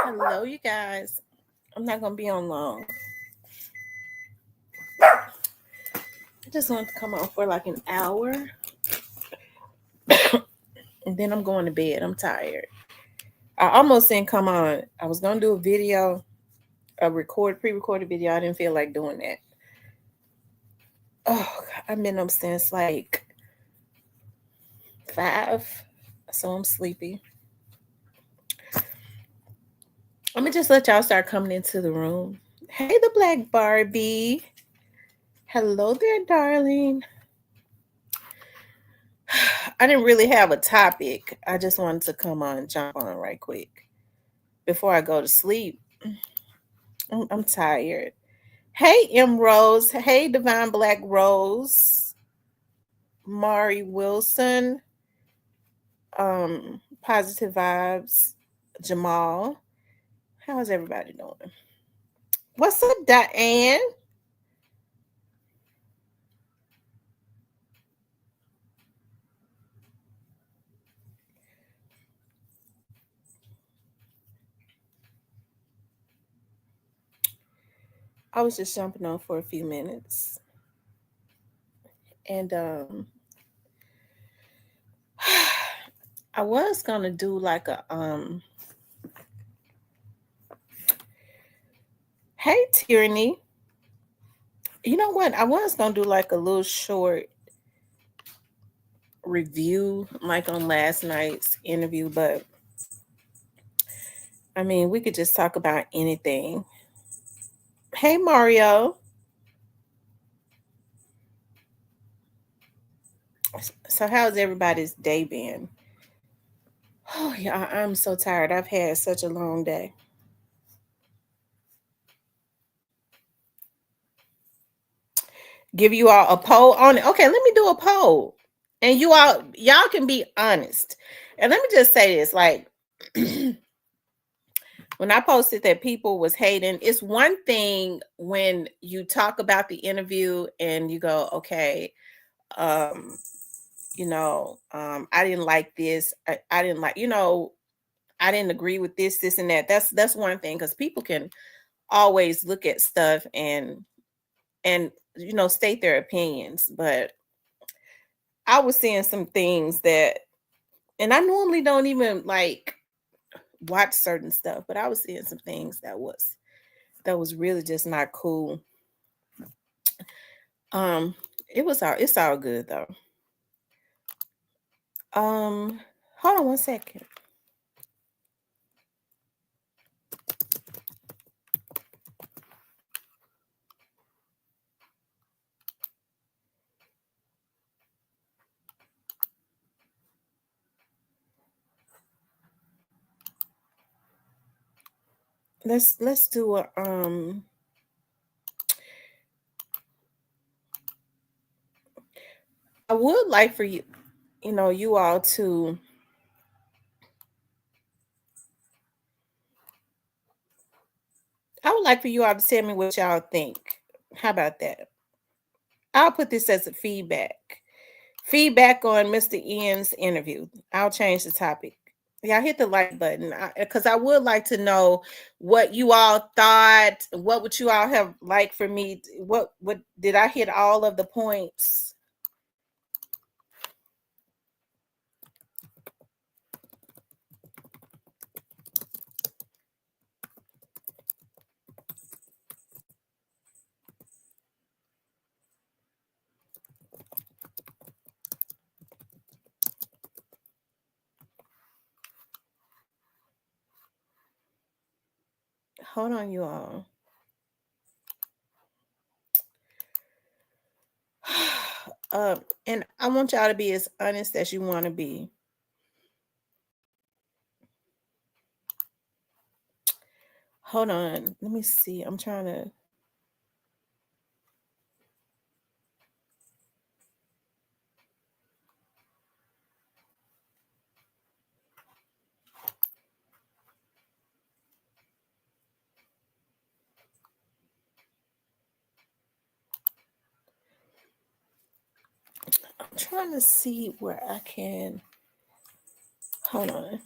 Hello, you guys. I'm not gonna be on long. I just want to come on for like an hour, and then I'm going to bed. I'm tired. I almost didn't come on. I was gonna do a video, pre-recorded video. I didn't feel like doing that. Oh, I've been up since like 5, so I'm sleepy. Let me just let y'all start coming into the room. Hey, the Black Barbie. Hello there, darling. I didn't really have a topic. I just wanted to come on and jump on right quick before I go to sleep. I'm tired. Hey, M Rose. Hey, Divine Black Rose. Mari Wilson. Positive Vibes. Jamal. How's everybody doing? What's up, Diane? I was just jumping on for a few minutes. And I was gonna do like a hey Tyranny. You know what? I was gonna do like a little short review like on last night's interview, but I mean we could just talk about anything. Hey Mario. So how's everybody's day been? Oh yeah, I'm so tired. I've had such a long day. Give you all a poll on it. Okay, let me do a poll. And y'all can be honest. And let me just say this, like when I posted that people was hating, it's one thing when you talk about the interview and you go, okay, um, I didn't like this. I didn't like, I didn't agree with this, and that. That's one thing because people can always look at stuff and state their opinions. But I was seeing some things that, and I normally don't even like watch certain stuff, but I was seeing some things that was really just not cool. Um, it's all good though. Hold on one second. Let's do a I would like for you, you all to I would like for you all to tell me what y'all think. How about that? I'll put this as a feedback. Feedback on Mr. Ian's interview. I'll change the topic. Y'all hit the like button because I would like to know what you all thought. What would you all have liked for me? What did I hit all of the points? Hold on, you all. And I want y'all to be as honest as you want to be. Hold on. Let me see. I'm trying to. I'm trying to see where I can. Hold on.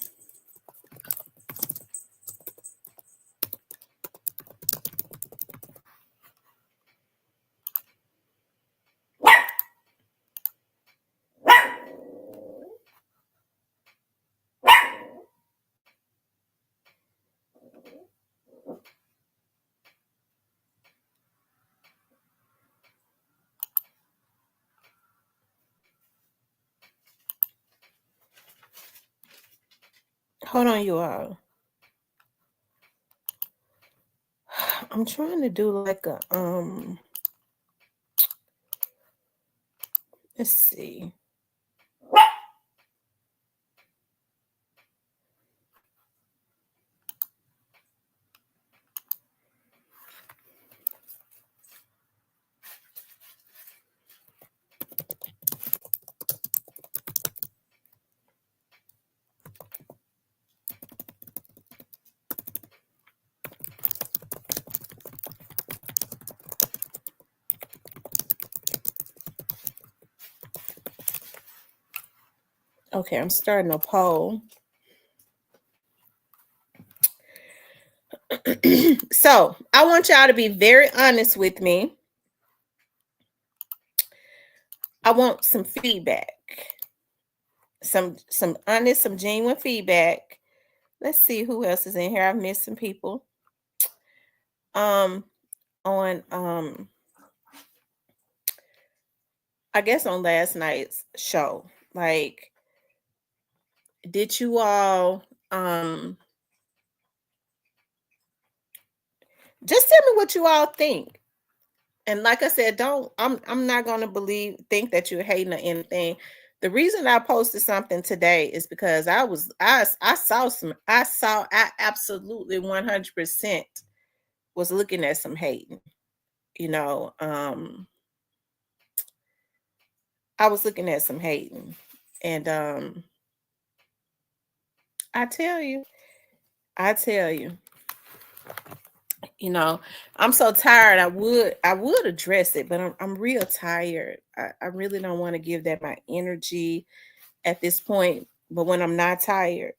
Hold on, you all. I'm trying to do like a let's see. Okay, I'm starting a poll. So I want y'all to be very honest with me. I want some feedback. Some honest, some genuine feedback. Let's see who else is in here. I've missed some people. On I guess on last night's show. Like, did you all just tell me what you all think? And like I said, I'm not gonna think that you're hating or anything. The reason I posted something today is because I absolutely 100% was looking at some hating. You know, I was looking at some hating. And I tell you, you know, I'm so tired. I would address it, but I'm real tired. I really don't want to give that my energy at this point. But when I'm not tired,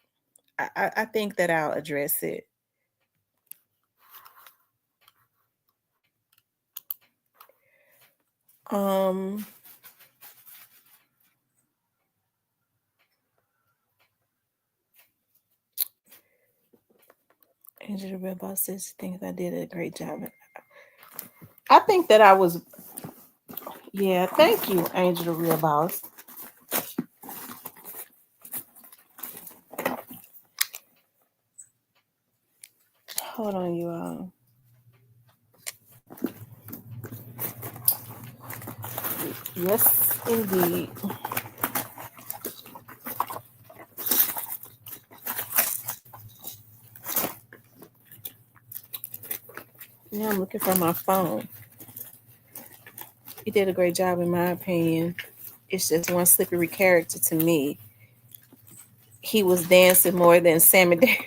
I think that I'll address it. Angela Red Boss says thinks I did a great job. I think that I was. Yeah, thank you, Angel the Real Boss. Hold on, you all. Yes, indeed. Yeah, I'm looking for my phone. He did a great job, in my opinion. It's just one slippery character to me. He was dancing more than Sammy Davis.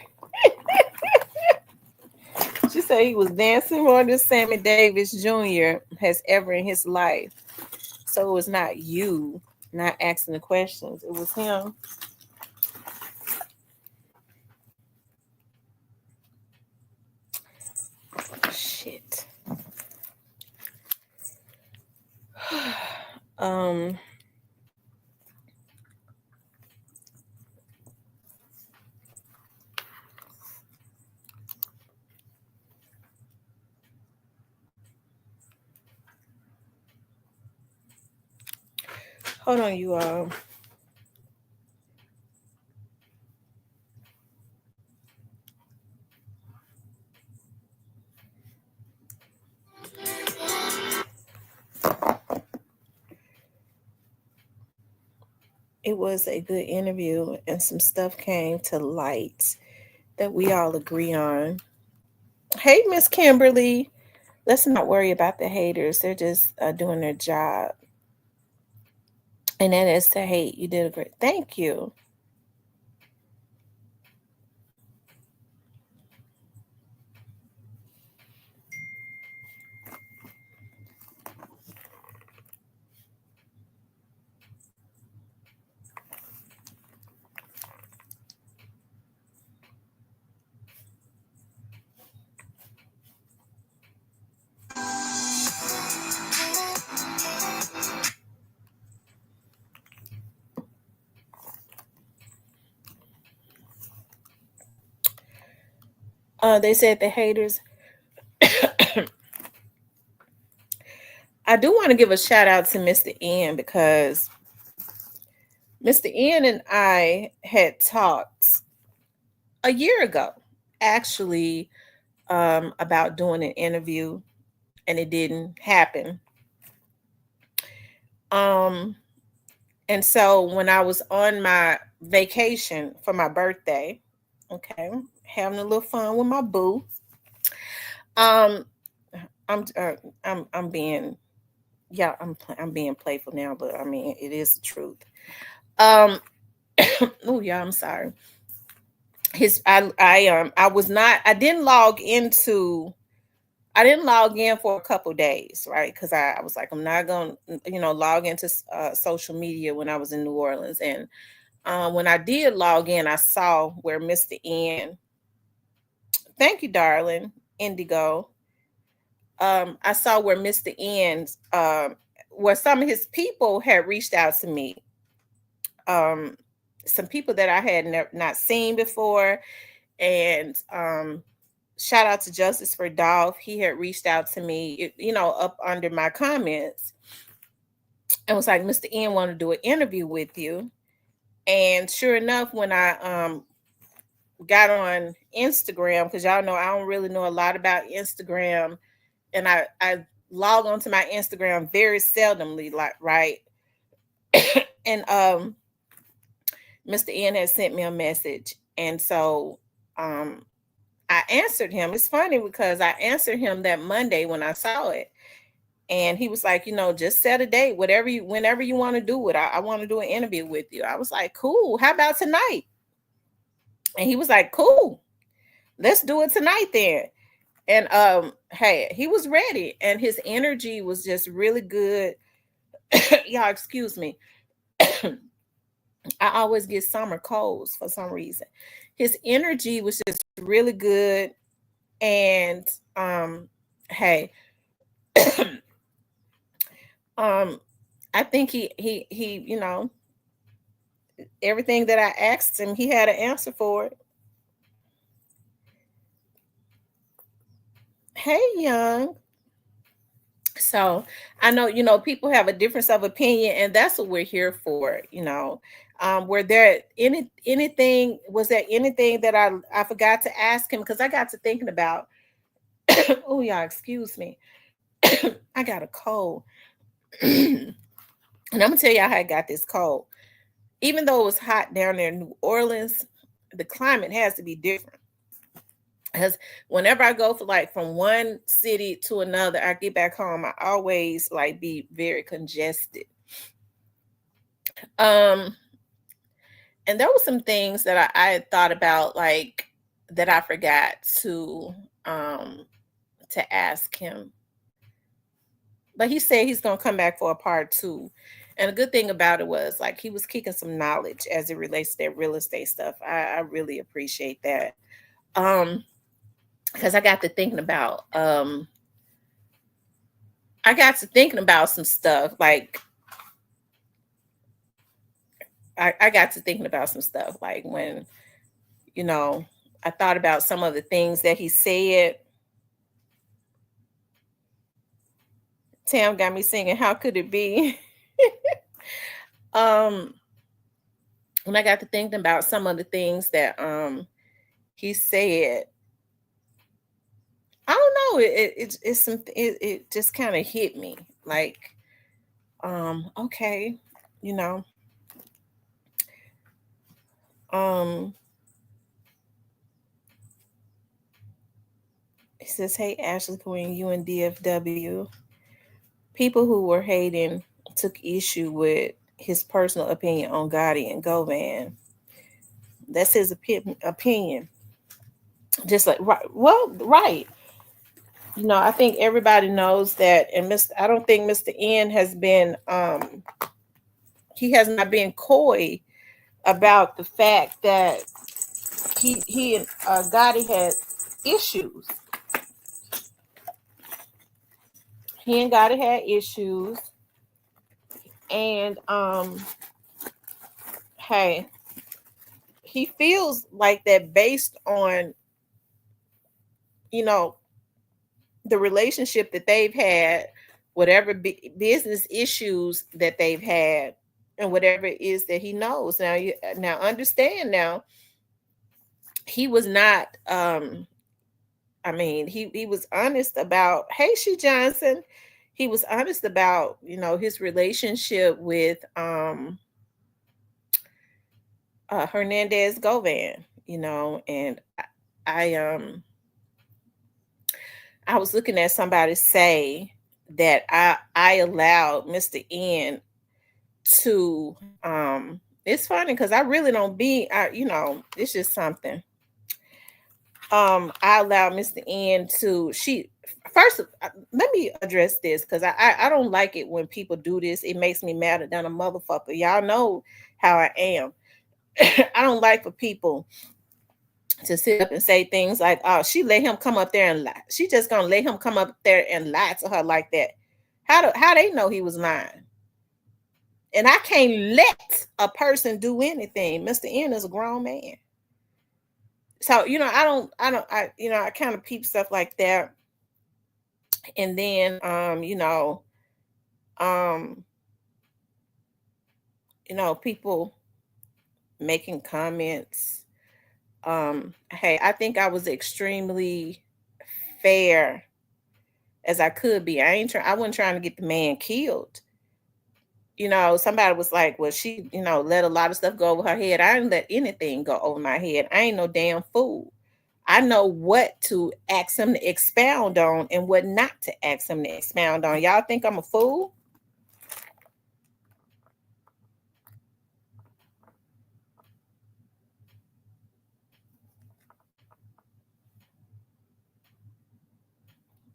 She said he was dancing more than Sammy Davis Jr. has ever in his life. So it was not you not asking the questions. It was him. Shit. Hold on, you all. It was a good interview, and some stuff came to light that we all agree on. Hey, Miss Kimberly, let's not worry about the haters. They're just doing their job. And that is to hate. You did a great. Thank you. They said the haters. I do want to give a shout out to Mr. N because Mr. N and I had talked a year ago, actually, about doing an interview, and it didn't happen. Um, and so when I was on my vacation for my birthday, okay, having a little fun with my boo. Um, I'm I'm being yeah, I'm being playful now, but I mean it is the truth. Um, oh yeah, I'm sorry. I was not I didn't log into I didn't log in for a couple days, right? Because I was like, I'm not gonna, log into social media when I was in New Orleans. And when I did log in, I saw where Mr. N, thank you, darling, Indigo. I saw where Mr. N, where some of his people had reached out to me. Um, some people that I had not seen before, and shout out to Justice for Dolph. He had reached out to me, up under my comments, and was like, Mr. N want to do an interview with you. And sure enough, when I got on Instagram, because y'all know I don't really know a lot about Instagram, and I log onto my Instagram very seldomly, like, right. And Mr. N had sent me a message, and so I answered him. It's funny because I answered him that Monday when I saw it. And he was like, just set a date, whenever you want to do it. I want to do an interview with you. I was like, cool. How about tonight? And he was like, cool. Let's do it tonight then. And hey, he was ready, and his energy was just really good. Y'all, excuse me. I always get summer colds for some reason. His energy was just really good. And hey, I think he everything that I asked him, he had an answer for it. Hey, Young. So I know, people have a difference of opinion, and that's what we're here for. Were there was there anything that I forgot to ask him? Because I got to thinking about, oh, y'all, excuse me. I got a cold. And I'm gonna tell y'all how I got this cold. Even though it was hot down there in New Orleans, the climate has to be different. Because whenever I go from one city to another, I get back home, I always be very congested. And there were some things that I had thought about, that I forgot to ask him. But he said he's gonna come back for a part 2. And the good thing about it was he was kicking some knowledge as it relates to that real estate stuff. I really appreciate that. Because I got to thinking about some stuff. I got to thinking about some stuff when I thought about some of the things that he said. Tam got me singing How Could It Be? When I got to thinking about some of the things that he said, I don't know, it just kind of hit me okay, he says, hey, Ashley Queen, you and DFW. People who were hating took issue with his personal opinion on Gotti and Govan. That's his opinion. Just right. I think everybody knows that, and I don't think Mr. N has been he has not been coy about the fact that he and Gotti had issues. He and Gotti had issues, and hey, he feels like that based on the relationship that they've had, whatever business issues that they've had, and whatever it is that he knows. Now understand now, he was not I mean, he was honest about, hey, she Johnson. He was honest about, his relationship with Hernandez Govan, and I I was looking at somebody say that I allowed Mr. N to it's funny because I really don't be it's just something. I allowed Mr. N to she first let me address this because I don't like it when people do this. It makes me madder than a motherfucker. Y'all know how I am. I don't like for people to sit up and say things like, "Oh, she let him come up there and lie." She just gonna let him come up there and lie to her like that. How they know he was lying? And I can't let a person do anything. Mr. N is a grown man. So, I kind of peep stuff like that. And then um, people making comments. Hey, I think I was extremely fair as I could be. I wasn't trying to get the man killed. Somebody was like, well, she, let a lot of stuff go over her head. I didn't let anything go over my head. I ain't no damn fool. I know what to ask him to expound on and what not to ask him to expound on. Y'all think I'm a fool?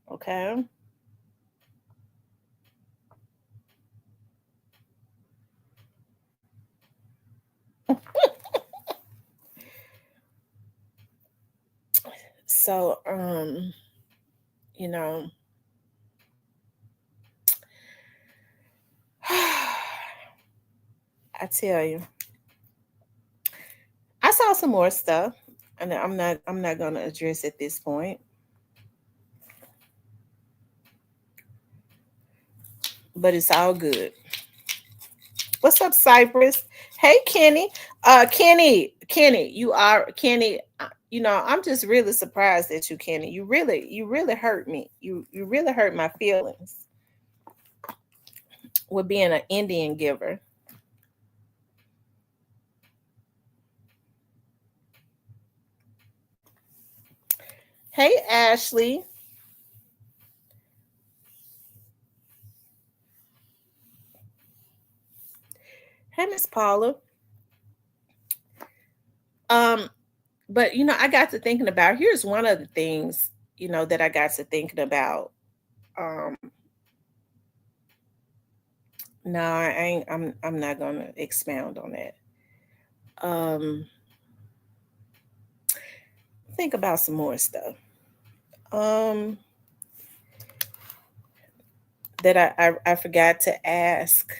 Okay. So, you know, I tell you, I saw some more stuff, and I'm not gonna address at this point, but it's all good. What's up, Cypress? Hey, Kenny. Kenny, you are Kenny. I'm just really surprised at you, Kenny. You really hurt me. You really hurt my feelings with being an Indian giver. Hey, Ashley. Hey, Miss Paula. Um, but I got to thinking about, here's one of the things, that I got to thinking about. Um, no, I ain't I'm not gonna expound on that. Um, think about some more stuff. Um, that I forgot to ask.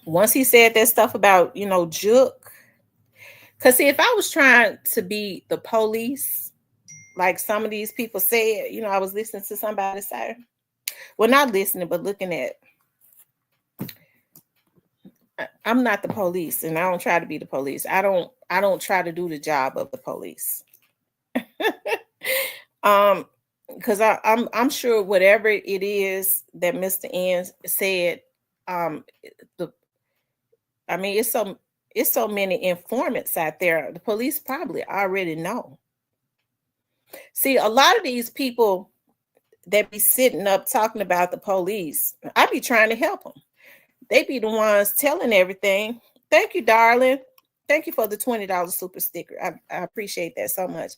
Once he said that stuff about, Juke. Cause see, if I was trying to be the police, like some of these people said, I was listening to somebody say, well, not listening, but looking at, I'm not the police and I don't try to be the police. I don't try to do the job of the police. um, because I'm sure whatever it is that Mr. N said, the I mean, it's so many informants out there. The police probably already know. See, a lot of these people that be sitting up talking about the police, I be trying to help them. They be the ones telling everything. Thank you, darling. Thank you for the $20 super sticker. I appreciate that so much.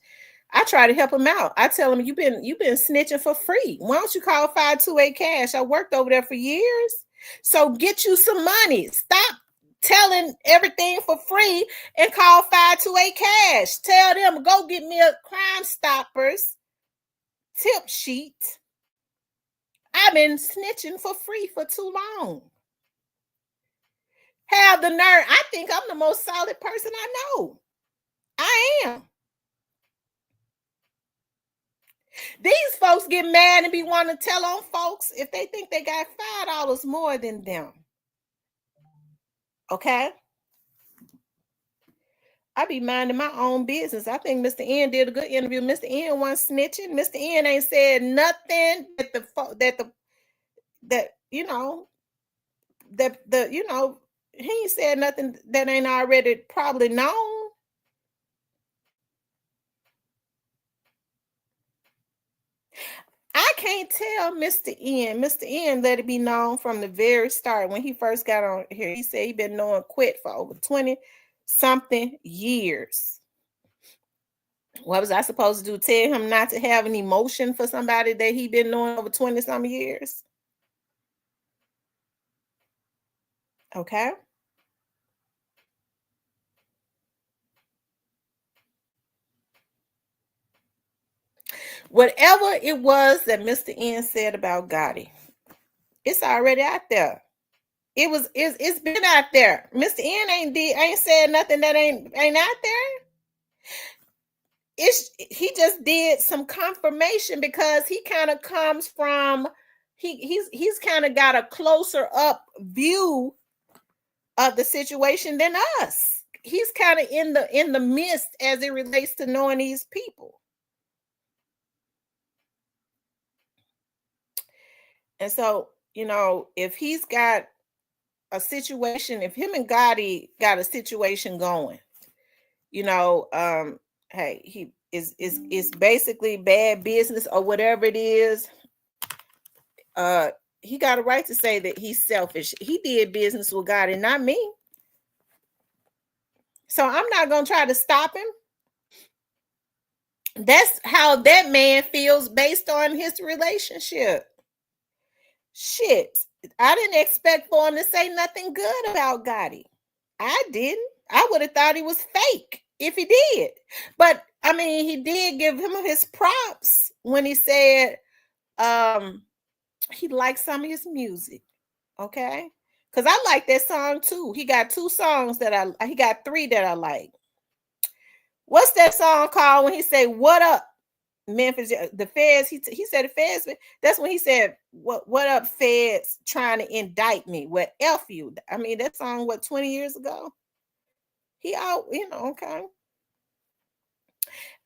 I try to help them out. I tell them you've been snitching for free. Why don't you call 528 cash? I worked over there for years. So get you some money. Stop telling everything for free and call 528 cash. Tell them go get me a Crime Stoppers tip sheet. I've been snitching for free for too long. Have the nerve. I think I'm the most solid person I know. I am. These folks get mad and be wanting to tell on folks if they think they got $5 more than them. Okay. I be minding my own business. I think Mr. N did a good interview. Mr. N wasn't snitching. Mr. N ain't said nothing that you know that the you know he ain't said nothing that ain't already probably known. I can't tell Mr. N. Mr. N let it be known from the very start when he first got on here. He said he been knowing Quit for over 20 something years. What was I supposed to do? Tell him not to have an emotion for somebody that he been knowing over 20 some years? Okay. Whatever it was that Mr. N said about Gotti, it's already out there. It's been out there. Mr. N ain't said nothing that ain't out there. He just did some confirmation because he kind of comes from he's kind of got a closer up view of the situation than us. He's kind of in the midst as it relates to knowing these people. And so, if he's got a situation, if him and Gotti got a situation going, hey, he is basically bad business or whatever it is. He got a right to say that he's selfish. He did business with Gotti, not me. So I'm not gonna try to stop him. That's how that man feels based on his relationship. Shit, I didn't expect for him to say nothing good about Gotti. I didn't. I would have thought he was fake if he did. But I mean, he did give him his props when he said he liked some of his music. Okay. Because I like that song too. He got two songs he got three that I like. What's that song called when he say, "What up, Memphis?" The feds, he said the feds. That's when he said, "What up, feds trying to indict me?" Well, F you. I mean, that song, 20 years ago? He out, okay.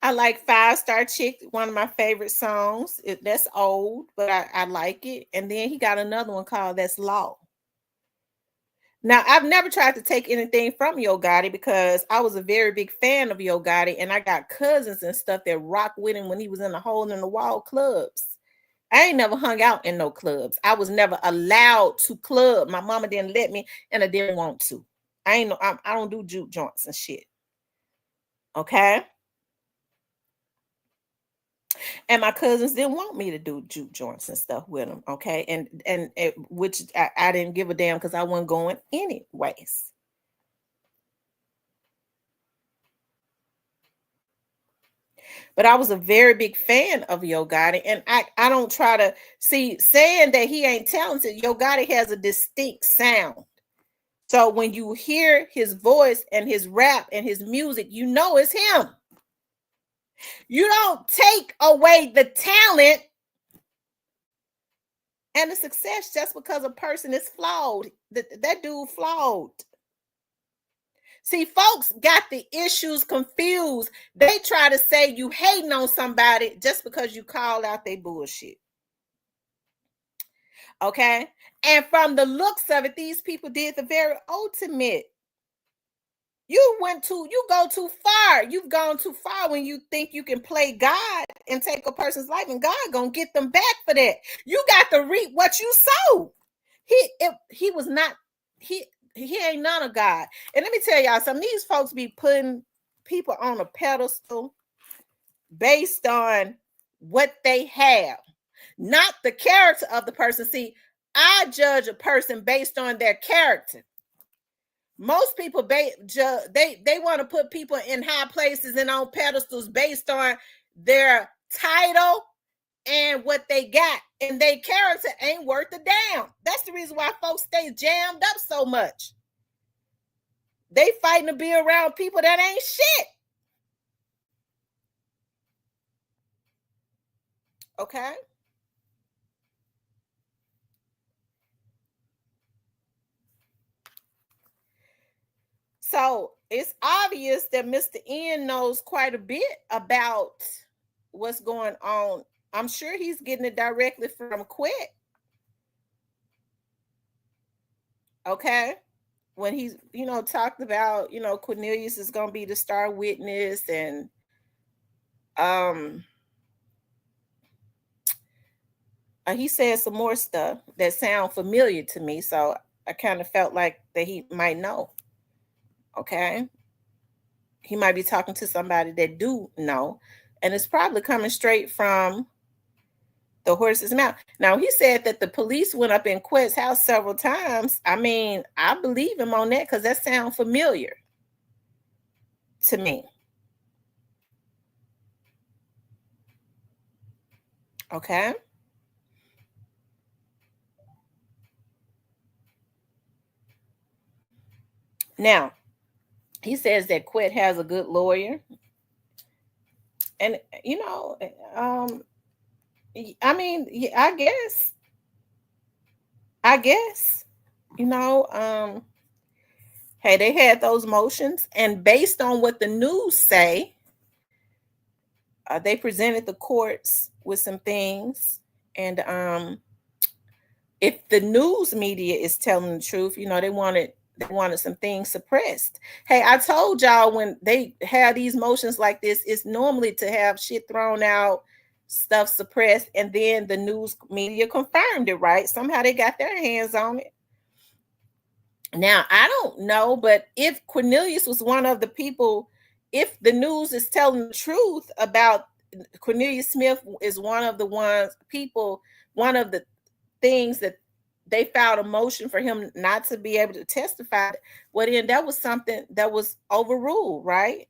I like Five Star Chick, one of my favorite songs. That's old, but I like it. And then he got another one called That's Law. Now, I've never tried to take anything from Yo Gotti because I was a very big fan of Yo Gotti, and I got cousins and stuff that rock with him when he was in the hole in the wall clubs. I ain't never hung out in no clubs. I was never allowed to club. My mama didn't let me, and I didn't want to. I don't do juke joints and shit. Okay. And my cousins didn't want me to do juke joints and stuff with them. Okay. And which I didn't give a damn because I wasn't going anyways. But I was a very big fan of Yo Gotti, and I don't try to see saying that he ain't talented. Yo Gotti has a distinct sound. So when you hear his voice and his rap and his music, you know it's him. You don't take away the talent and the success just because a person is flawed. That dude flawed. See, folks got the issues confused. They try to say you hating on somebody just because you call out their bullshit. Okay? And from the looks of it, these people did the very ultimate. You go too far. You've gone too far when you think you can play God and take a person's life, and God gonna get them back for that. You got to reap what you sow. He was not, he ain't none of God. And let me tell y'all, some of these folks be putting people on a pedestal based on what they have, not the character of the person. See, I judge a person based on their character. Most people they want to put people in high places and on pedestals based on their title and what they got, and their character ain't worth a damn. That's the reason why folks stay jammed up so much. They fighting to be around people that ain't shit. Okay. So it's obvious that Mr. N knows quite a bit about what's going on. I'm sure he's getting it directly from Quit. Okay. When he's, talked about, Cornelius is going to be the star witness, and um he said some more stuff that sound familiar to me. So I kind of felt like that he might know. Okay. He might be talking to somebody that do know. And it's probably coming straight from the horse's mouth. Now, he said that the police went up in Quet's house several times. I mean, I believe him on that because that sounds familiar to me. Okay. Now, he says that Quet has a good lawyer. And, I mean, yeah, I guess, hey, they had those motions, and based on what the news say, they presented the courts with some things, and if the news media is telling the truth, they wanted some things suppressed. Hey, I told y'all when they have these motions like this, it's normally to have shit thrown out, stuff suppressed, and then the news media confirmed it, right? Somehow they got their hands on it. Now, I don't know, but if Cornelius was one of the people, if the news is telling the truth about Cornelius Smith is one of the things that they filed a motion for him not to be able to testify, well, then that was something that was overruled, right?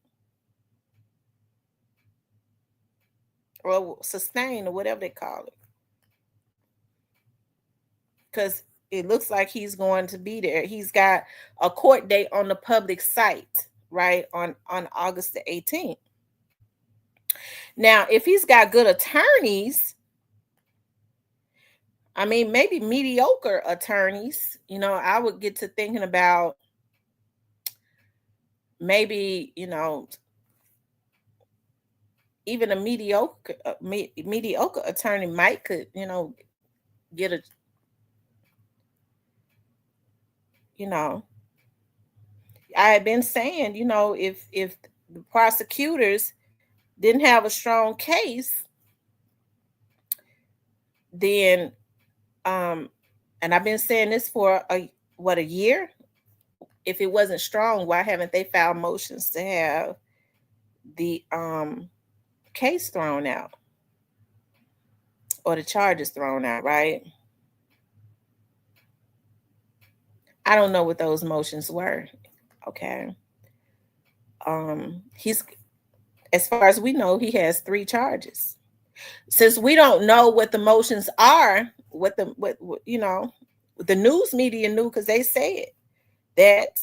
Or sustained, or whatever they call it. Because it looks like he's going to be there. He's got a court date on the public site, right? On August the 18th. Now, if he's got good attorneys, I mean, maybe mediocre attorneys, I would get to thinking about maybe, even a mediocre attorney might could, get a, I had been saying, if the prosecutors didn't have a strong case, then and I've been saying this for a year. If it wasn't strong, why haven't they filed motions to have the case thrown out or the charges thrown out, right? I don't know what those motions were. Okay. He's, as far as we know, he has 3 charges. Since we don't know what the motions are, what the news media knew, because they said that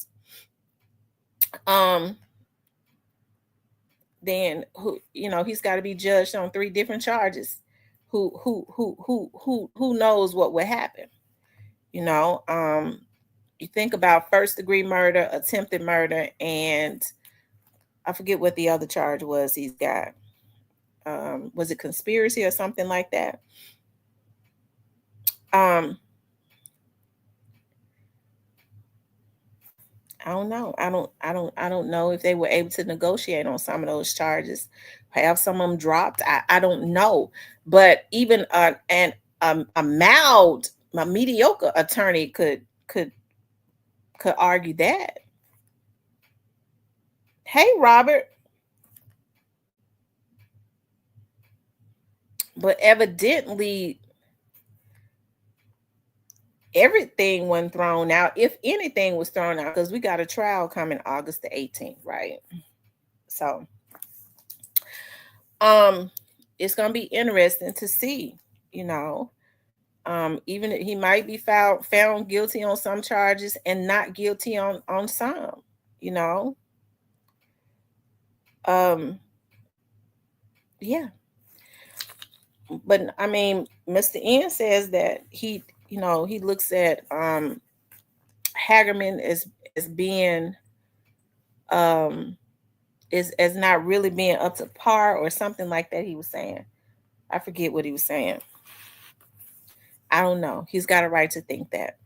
then he's got to be judged on 3 different charges. Who knows what would happen? You think about first-degree murder, attempted murder, and I forget what the other charge was he's got. Was it conspiracy or something like that? I don't know. I don't know if they were able to negotiate on some of those charges, have some of them dropped. I don't know. But even a mediocre attorney could argue that. Hey, Robert. But evidently everything wasn't thrown out. If anything was thrown out, because we got a trial coming August the 18th, right? So it's gonna be interesting to see, even he might be found guilty on some charges and not guilty on some, yeah. But I mean, Mr. N says that he looks at Hagerman as being is as not really being up to par or something like that. He was saying, I forget what he was saying. I don't know. He's got a right to think that.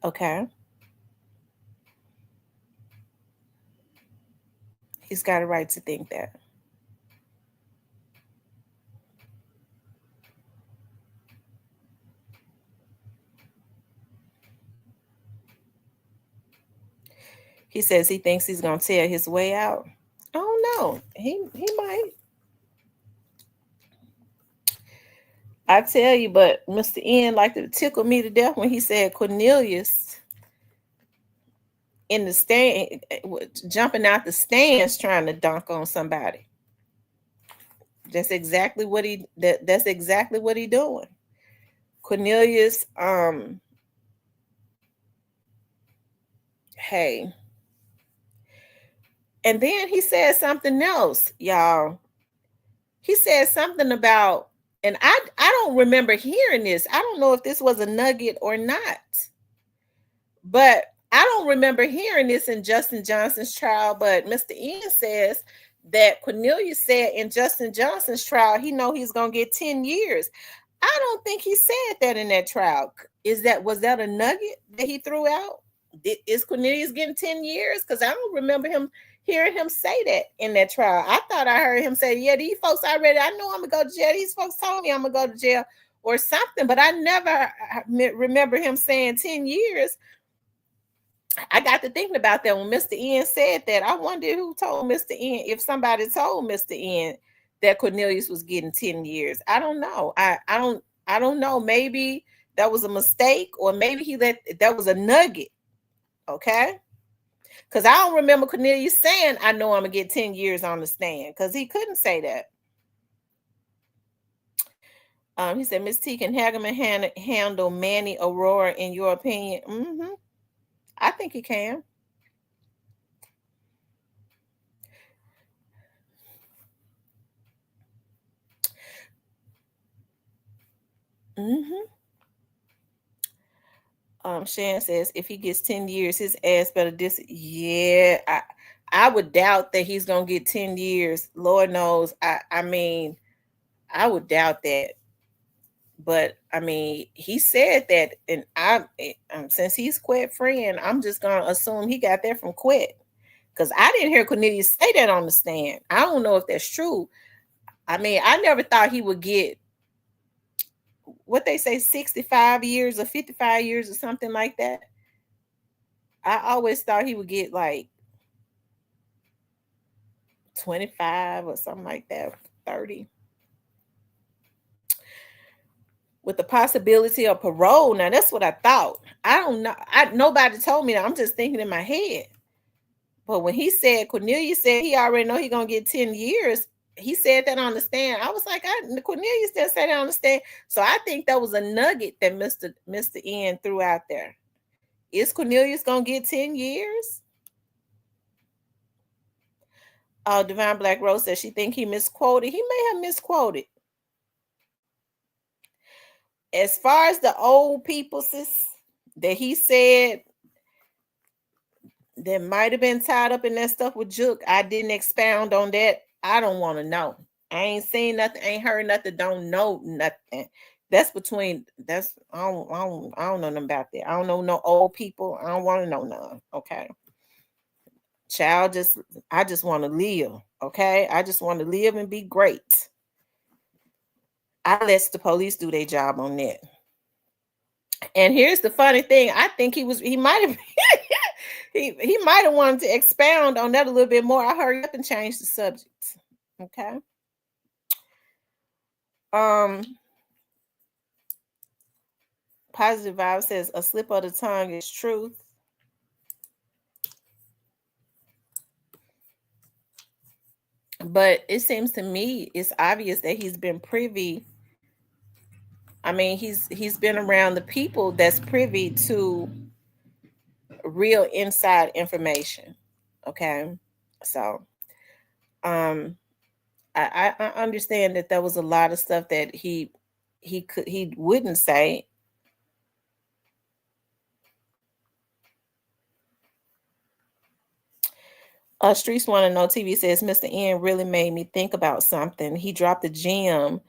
Okay. He's got a right to think that. He says he thinks he's gonna tear his way out. I don't know. He might. I tell you, but Mr. N like to tickle me to death when he said Cornelius in the stand, jumping out the stands trying to dunk on somebody. That's exactly what that's exactly what he doing. Cornelius, hey. And then he said something else, y'all. He said something about, and I don't remember hearing this. I don't know if this was a nugget or not. But I don't remember hearing this in Justin Johnson's trial, but Mr. Ian says that Cornelius said in Justin Johnson's trial, he know he's going to get 10 years. I don't think he said that in that trial. Was that a nugget that he threw out? Is Cornelius getting 10 years? Because I don't remember hearing him say that in that trial. I thought I heard him say, yeah, these folks I know I'm going to go to jail. These folks told me I'm going to go to jail or something, but I never remember him saying 10 years. I got to thinking about that when Mr. N said that. I wonder who told Mr. N, if somebody told Mr. N that Cornelius was getting 10 years. I don't know. I don't know. Maybe that was a mistake, or maybe that was a nugget. Okay. Because I don't remember Cornelius saying, I know I'm gonna get 10 years on the stand, because he couldn't say that. He said, Miss T, can Hagerman handle Manny Aurora in your opinion? Mm-hmm. I think he can. Mm-hmm. Shan says, if he gets 10 years, his ass better yeah, I would doubt that he's gonna get 10 years. Lord knows. I mean, I would doubt that. But I mean, he said that, and since he's Quet friend, I'm just gonna assume he got that from Quet, because I didn't hear Cornelius say that on the stand. I don't know if that's true. I mean, I never thought he would get what they say 65 years or 55 years or something like that. I always thought he would get like 25 or something like that, 30. With the possibility of parole. Now that's what I thought. I don't know. Nobody told me that. I'm just thinking in my head. But when he said, Cornelius said he already know he gonna get 10 years, he said that on the stand. I was like, Cornelius didn't say that on the stand. So I think that was a nugget that Mr. N threw out there. Is Cornelius gonna get 10 years? Divine Black Rose says she think he misquoted. He may have misquoted. As far as the old people, sis, that he said that might have been tied up in that stuff with Juke, I didn't expound on that. I don't want to know. I ain't seen nothing, ain't heard nothing, don't know nothing. That's between, I don't know nothing about that. I don't know no old people. I don't want to know none. Okay. Child, I just want to live. Okay. I just want to live and be great. I let the police do their job on that. And here's the funny thing. I think he might have he might have wanted to expound on that a little bit more. I hurry up and change the subject. Okay. Positive Vibe says a slip of the tongue is truth. But it seems to me it's obvious that he's been privy. I mean, he's been around the people that's privy to real inside information. Okay. So I understand that there was a lot of stuff that he wouldn't say. Streets Want to Know TV says Mr. N really made me think about something. He dropped a gem,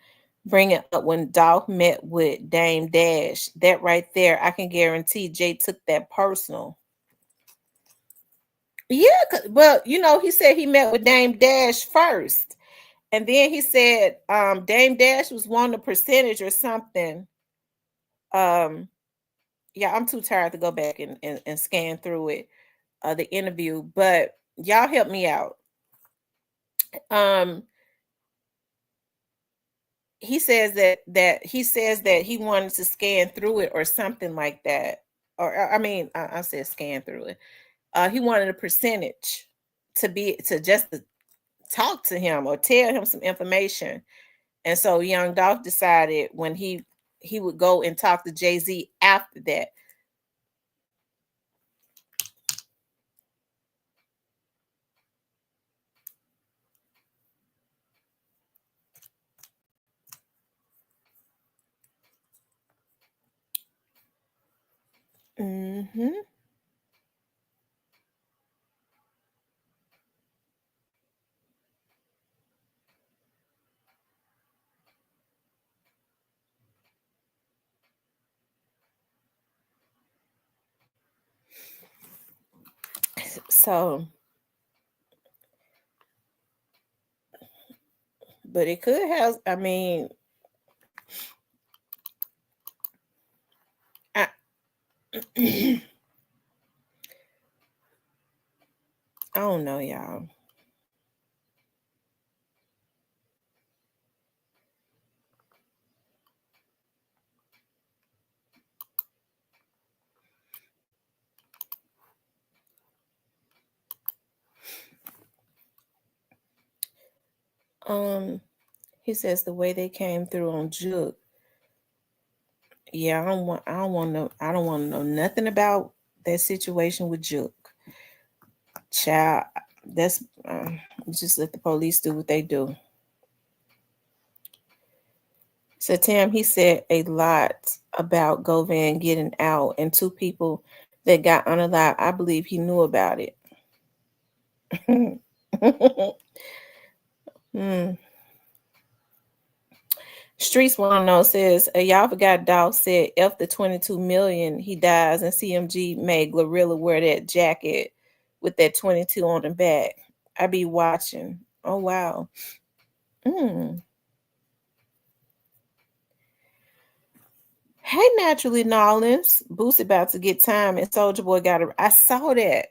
bringing up when Dolph met with Dame Dash. That right there, I can guarantee Jay took that personal. Yeah, well, he said he met with Dame Dash first. And then he said Dame Dash was wanting a percentage or something. Yeah, I'm too tired to go back and scan through it, the interview, but y'all help me out. Um, he says that he wanted to scan through it or something like that. Or I mean, I said scan through it. He wanted a percentage to just to talk to him or tell him some information. And so young Dolph decided when he would go and talk to Jay-Z after that. Mm-hmm. So, but it could have, I mean, I, I don't know, y'all. He says the way they came through on Juke. Yeah, I don't want to know nothing about that situation with Juke. Child, that's just let the police do what they do. So Tam, he said a lot about Govan getting out and two people that got unalive. I believe he knew about it. Hmm. Streets Want to Know says, y'all forgot Dolph said F the 22 million he dies and CMG made Glorilla wear that jacket with that 22 on the back. I be watching. Oh wow. Mm. Hey, Naturally Nolens. Boosie about to get time and Soldier Boy got a. I saw that.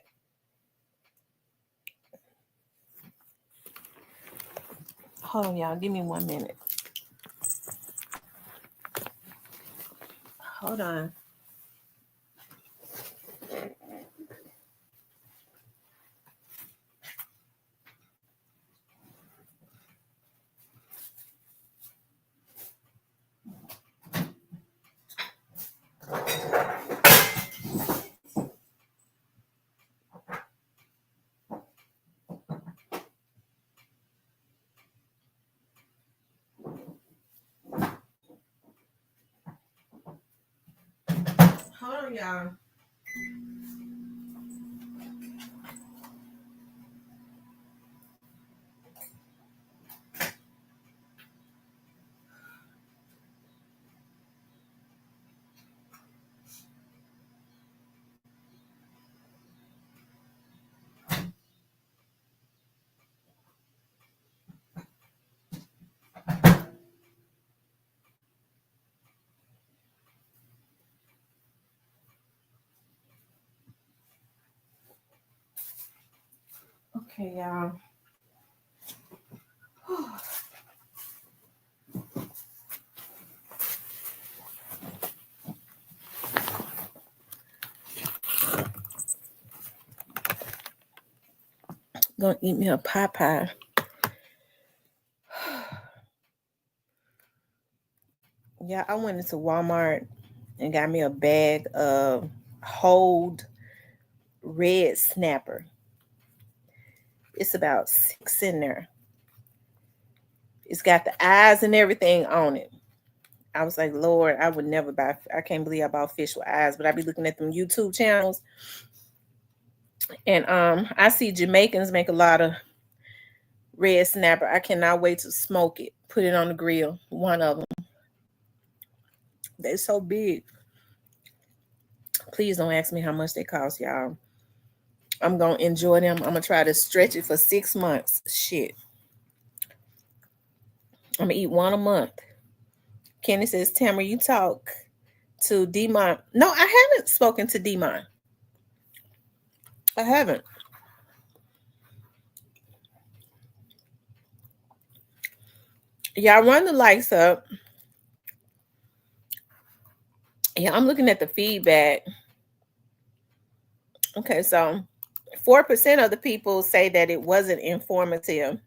Hold on, y'all. Give me 1 minute. Hold on. Hold on, y'all. Okay, y'all. Gonna eat me a pie. Yeah, I went into Walmart and got me a bag of Hold Red Snapper. It's about 6 in there. It's got the eyes and everything on it. I was like, Lord, I would never buy. I can't believe I bought fish with eyes, but I be looking at them YouTube channels. And I see Jamaicans make a lot of red snapper. I cannot wait to smoke it. Put it on the grill. One of them. They're so big. Please don't ask me how much they cost, y'all. I'm gonna enjoy them. I'm gonna try to stretch it for 6 months. Shit. I'm gonna eat one a month. Kenny says, Tamara, you talk to Demon. No, I haven't spoken to Demon. I haven't. Y'all run the likes up. Yeah, I'm looking at the feedback. Okay, so 4% of the people say that it wasn't informative.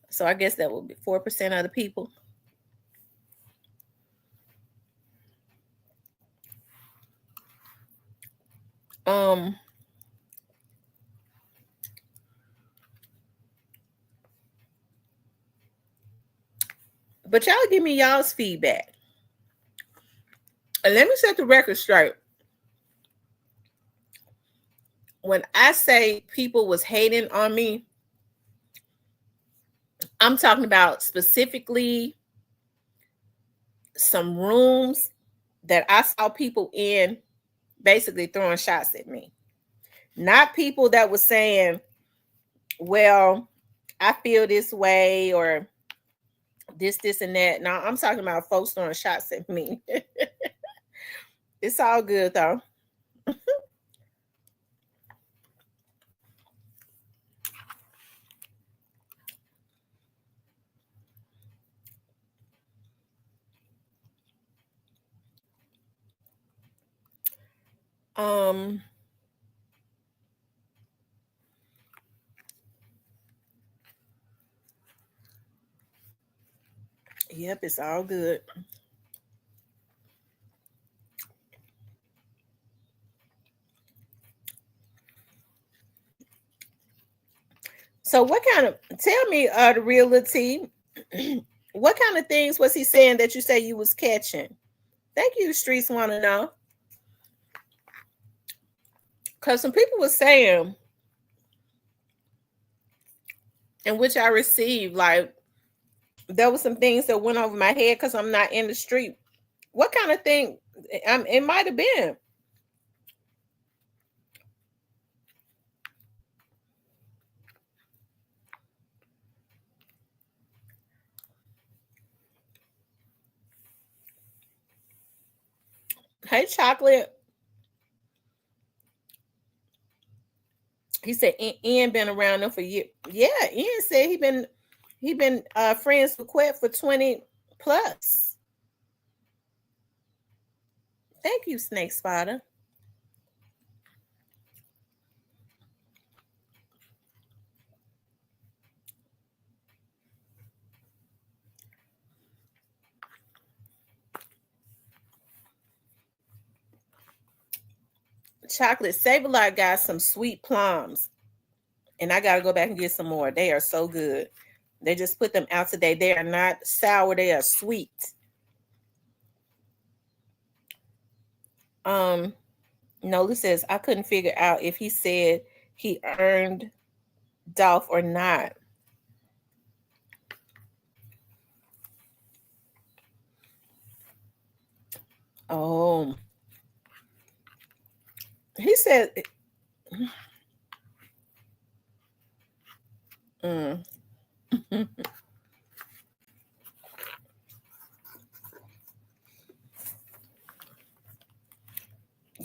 So I guess that would be 4% of the people. But y'all give me y'all's feedback. And let me set the record straight. When I say people was hating on me, I'm talking about specifically some rooms that I saw people in basically throwing shots at me. Not people that was saying, well, I feel this way or this, and that. No, I'm talking about folks throwing shots at me. It's all good though. Yep, it's all good. So what kind of, tell me the reality, what kind of things was he saying that you say you was catching? Thank you, streets want to know. Because some people were saying, in which I received, like there was some things that went over my head because I'm not in the street. What kind of thing? It might have been. Hey, chocolate. He said Ian been around them for years. Yeah, Ian said he been friends with Quet for 20 plus. Thank you, Snake Spotter. Chocolate Save-A-Lot got some sweet plums. And I gotta go back and get some more. They are so good. They just put them out today. They are not sour, they are sweet. Nola says I couldn't figure out if he said he earned Dolph or not. Oh, he said mm.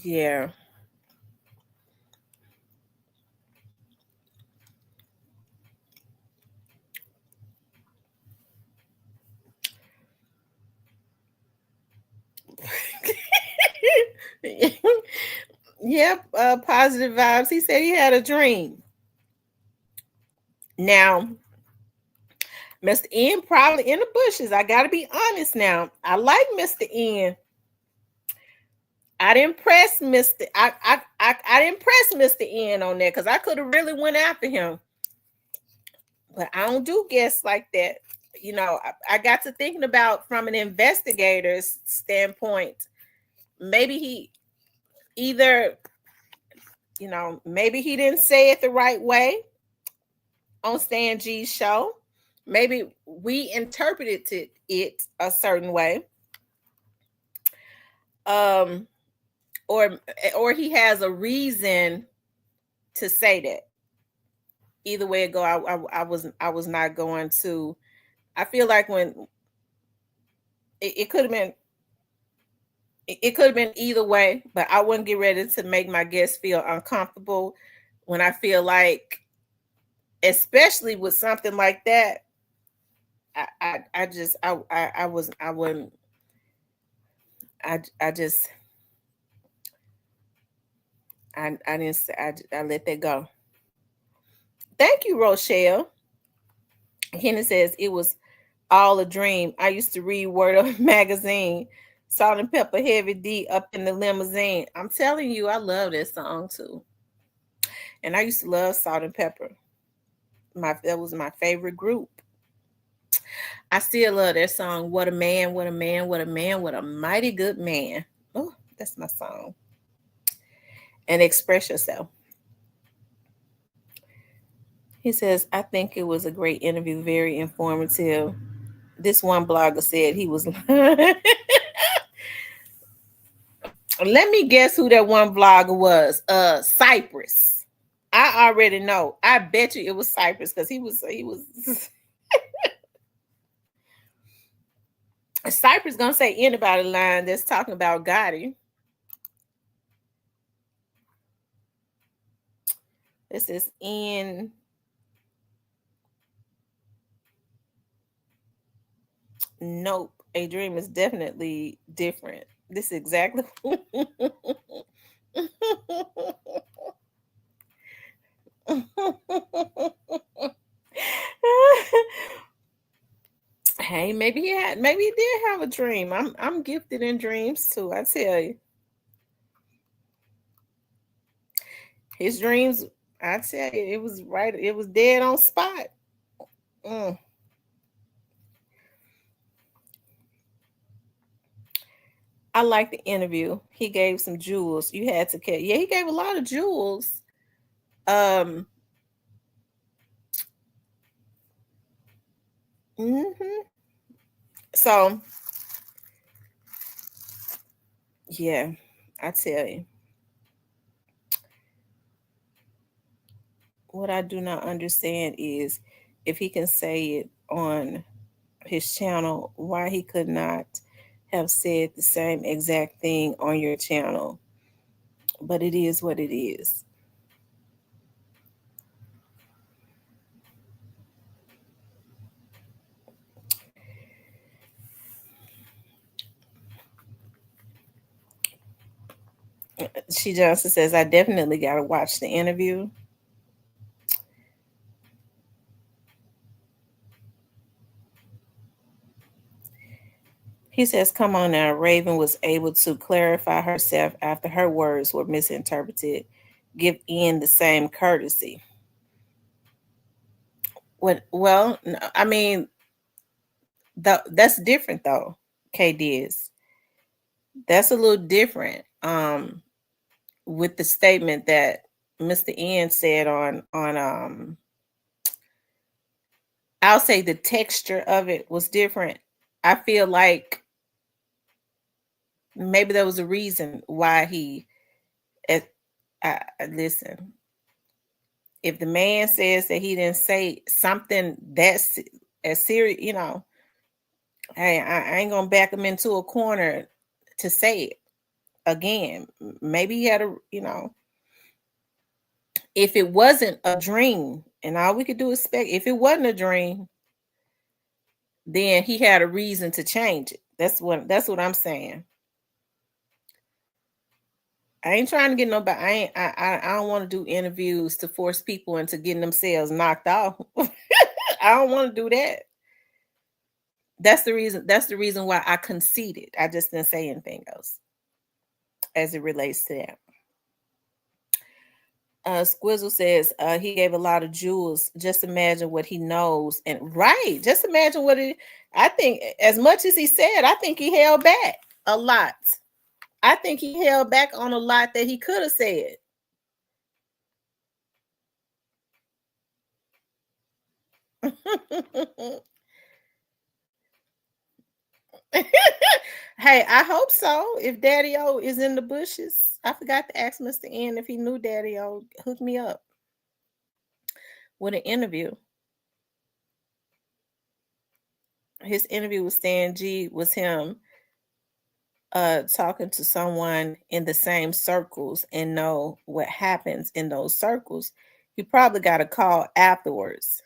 Yeah. Yep, positive vibes. He said he had a dream. Now, Mr. N probably in the bushes. I gotta be honest now. I like Mr. N. I didn't press Mr. I didn't press Mr. N on that because I could have really went after him. But I don't do guests like that. You know, I got to thinking about from an investigator's standpoint. Maybe either, you know, maybe he didn't say it the right way on Stan G's show. Maybe we interpreted it a certain way. Um, or he has a reason to say that. Either way it go, I was not going to. I feel like when it could have been, it could have been either way, but I wouldn't get ready to make my guests feel uncomfortable when I feel like, especially with something like that. I just I was I wouldn't I just I didn't I let that go. Thank you, Rochelle. Kenny says it was all a dream. I used to read Word Up magazine. Salt and Pepper Heavy D up in the limousine. I'm telling you, I love this song too. And I used to love Salt and Pepper. That was my favorite group. I still love that song. What a man, what a man, what a man, what a mighty good man. Oh, that's my song. And Express Yourself. He says, I think it was a great interview, very informative. This one blogger said he was. Let me guess who that one vlogger was. Cypress. I already know. I bet you it was Cypress because he was Cypress gonna say anybody line that's talking about Gotti. This is in nope. A dream is definitely different. This is exactly hey, maybe he did have a dream. I'm gifted in dreams too, I tell you. His dreams, I tell you, it was right, it was dead on spot. Mm. I like the interview. He gave some jewels. You had to catch. Yeah, he gave a lot of jewels. Um. Mm-hmm. So, yeah, I tell you, what I do not understand is if he can say it on his channel, why he could not have said the same exact thing on your channel. But it is what it is. She Johnson says, I definitely got to watch the interview. He says, come on now. Raven was able to clarify herself after her words were misinterpreted. Give Ian the same courtesy. What? Well, I mean, that's different though. KD is. That's a little different. With the statement that Mr. Ian said on I'll say the texture of it was different. I feel like maybe there was a reason why he. Listen. If the man says that he didn't say something that's as serious, you know, hey, I ain't gonna back him into a corner to say it again. Maybe he had a, you know, if it wasn't a dream, and all we could do is spec. If it wasn't a dream, then he had a reason to change it. That's what I'm saying. I ain't trying to get nobody. I don't want to do interviews to force people into getting themselves knocked off. I don't want to do that. That's the reason. That's the reason why I conceded. I just didn't say anything else as it relates to that. Squizzle says he gave a lot of jewels. Just imagine what he knows, and right. Just imagine what it. I think as much as he said, I think he held back a lot. I think he held back on a lot that he could have said. Hey, I hope so. If Daddy O is in the bushes, I forgot to ask Mr. N if he knew Daddy O. Hook me up with an interview. His interview with Stan G was him talking to someone in the same circles and know what happens in those circles. He probably got a call afterwards.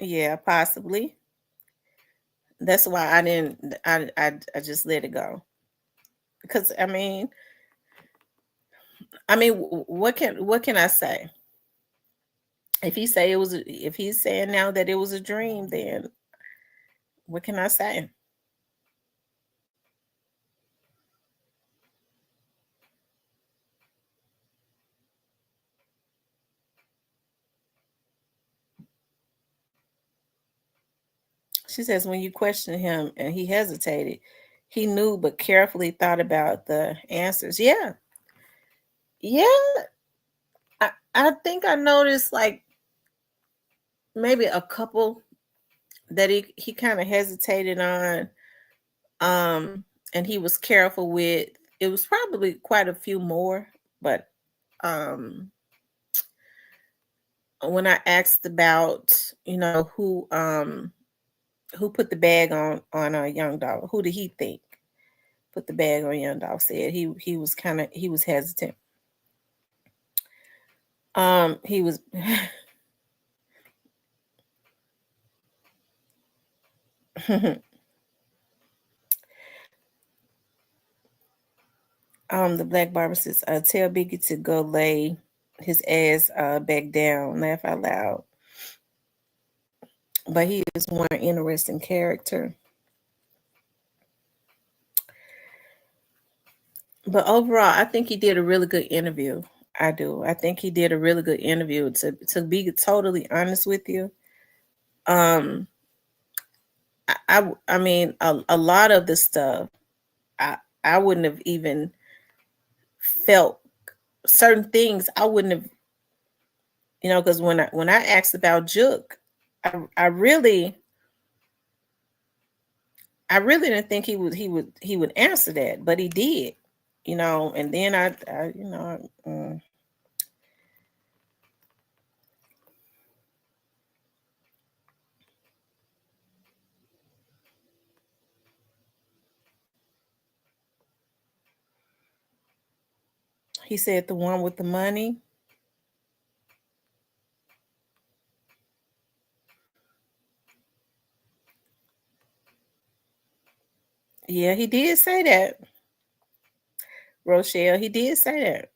Yeah, possibly. That's why I didn't. I just let it go because what can I say? If he's saying now that it was a dream, then what can I say? She says when you questioned him and he hesitated, he knew but carefully thought about the answers. Yeah, yeah. I think I noticed like maybe a couple that he kind of hesitated on, and he was careful with. It was probably quite a few more, but um when I asked about, who put the bag on a young dog, who did he think put the bag on young dog, said he was hesitant. He was the black barber says, tell Biggie to go lay his ass back down, laugh out loud. But he is one interesting character. But overall, I think he did a really good interview. I do. I think he did a really good interview. To be totally honest with you, um, I mean a lot of the stuff I wouldn't have even felt certain things. I wouldn't have, because when I asked about Jook, I really didn't think he would answer that, but he did, and then he said the one with the money. Yeah, he did say that. Rochelle, he did say that.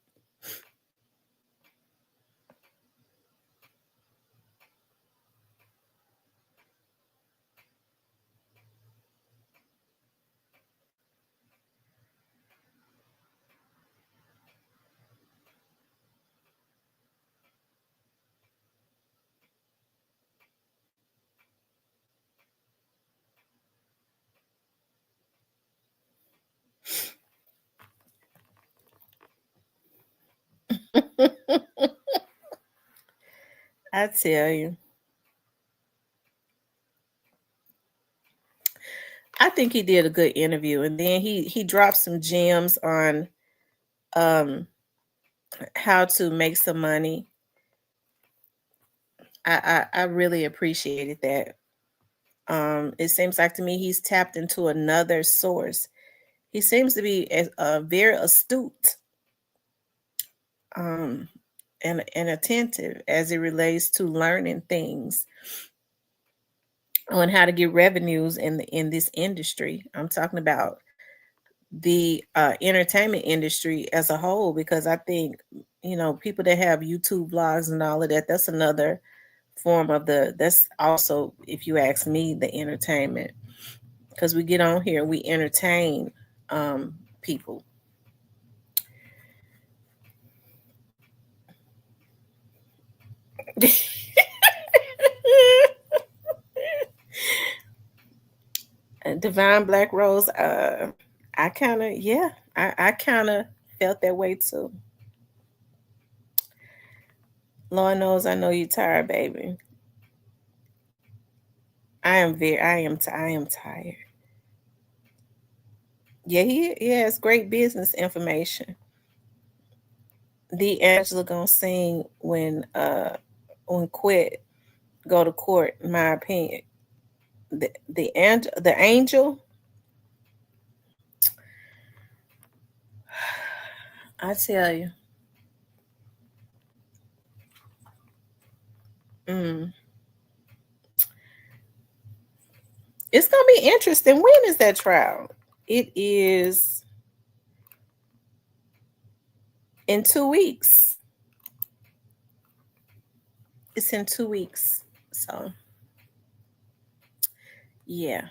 I tell you, I think he did a good interview, and then he dropped some gems on um how to make some money. I really appreciated that. It seems like to me he's tapped into another source. He seems to be very astute, um, and attentive as it relates to learning things on how to get revenues in this industry. I'm talking about the entertainment industry as a whole, because I think people that have YouTube vlogs and all of that, that's another form of that's also, if you ask me, the entertainment, because we get on here, we entertain people. Divine Black Rose. I kind of, yeah, I kind of felt that way too. Lord knows I know you tired, baby. I am tired. Yeah, he has great business information. The Angela gonna sing when quit go to court, in my opinion. The angel, I tell you. Mm. It's gonna be interesting. When is that trial? It is in 2 weeks. It's in 2 weeks. So yeah.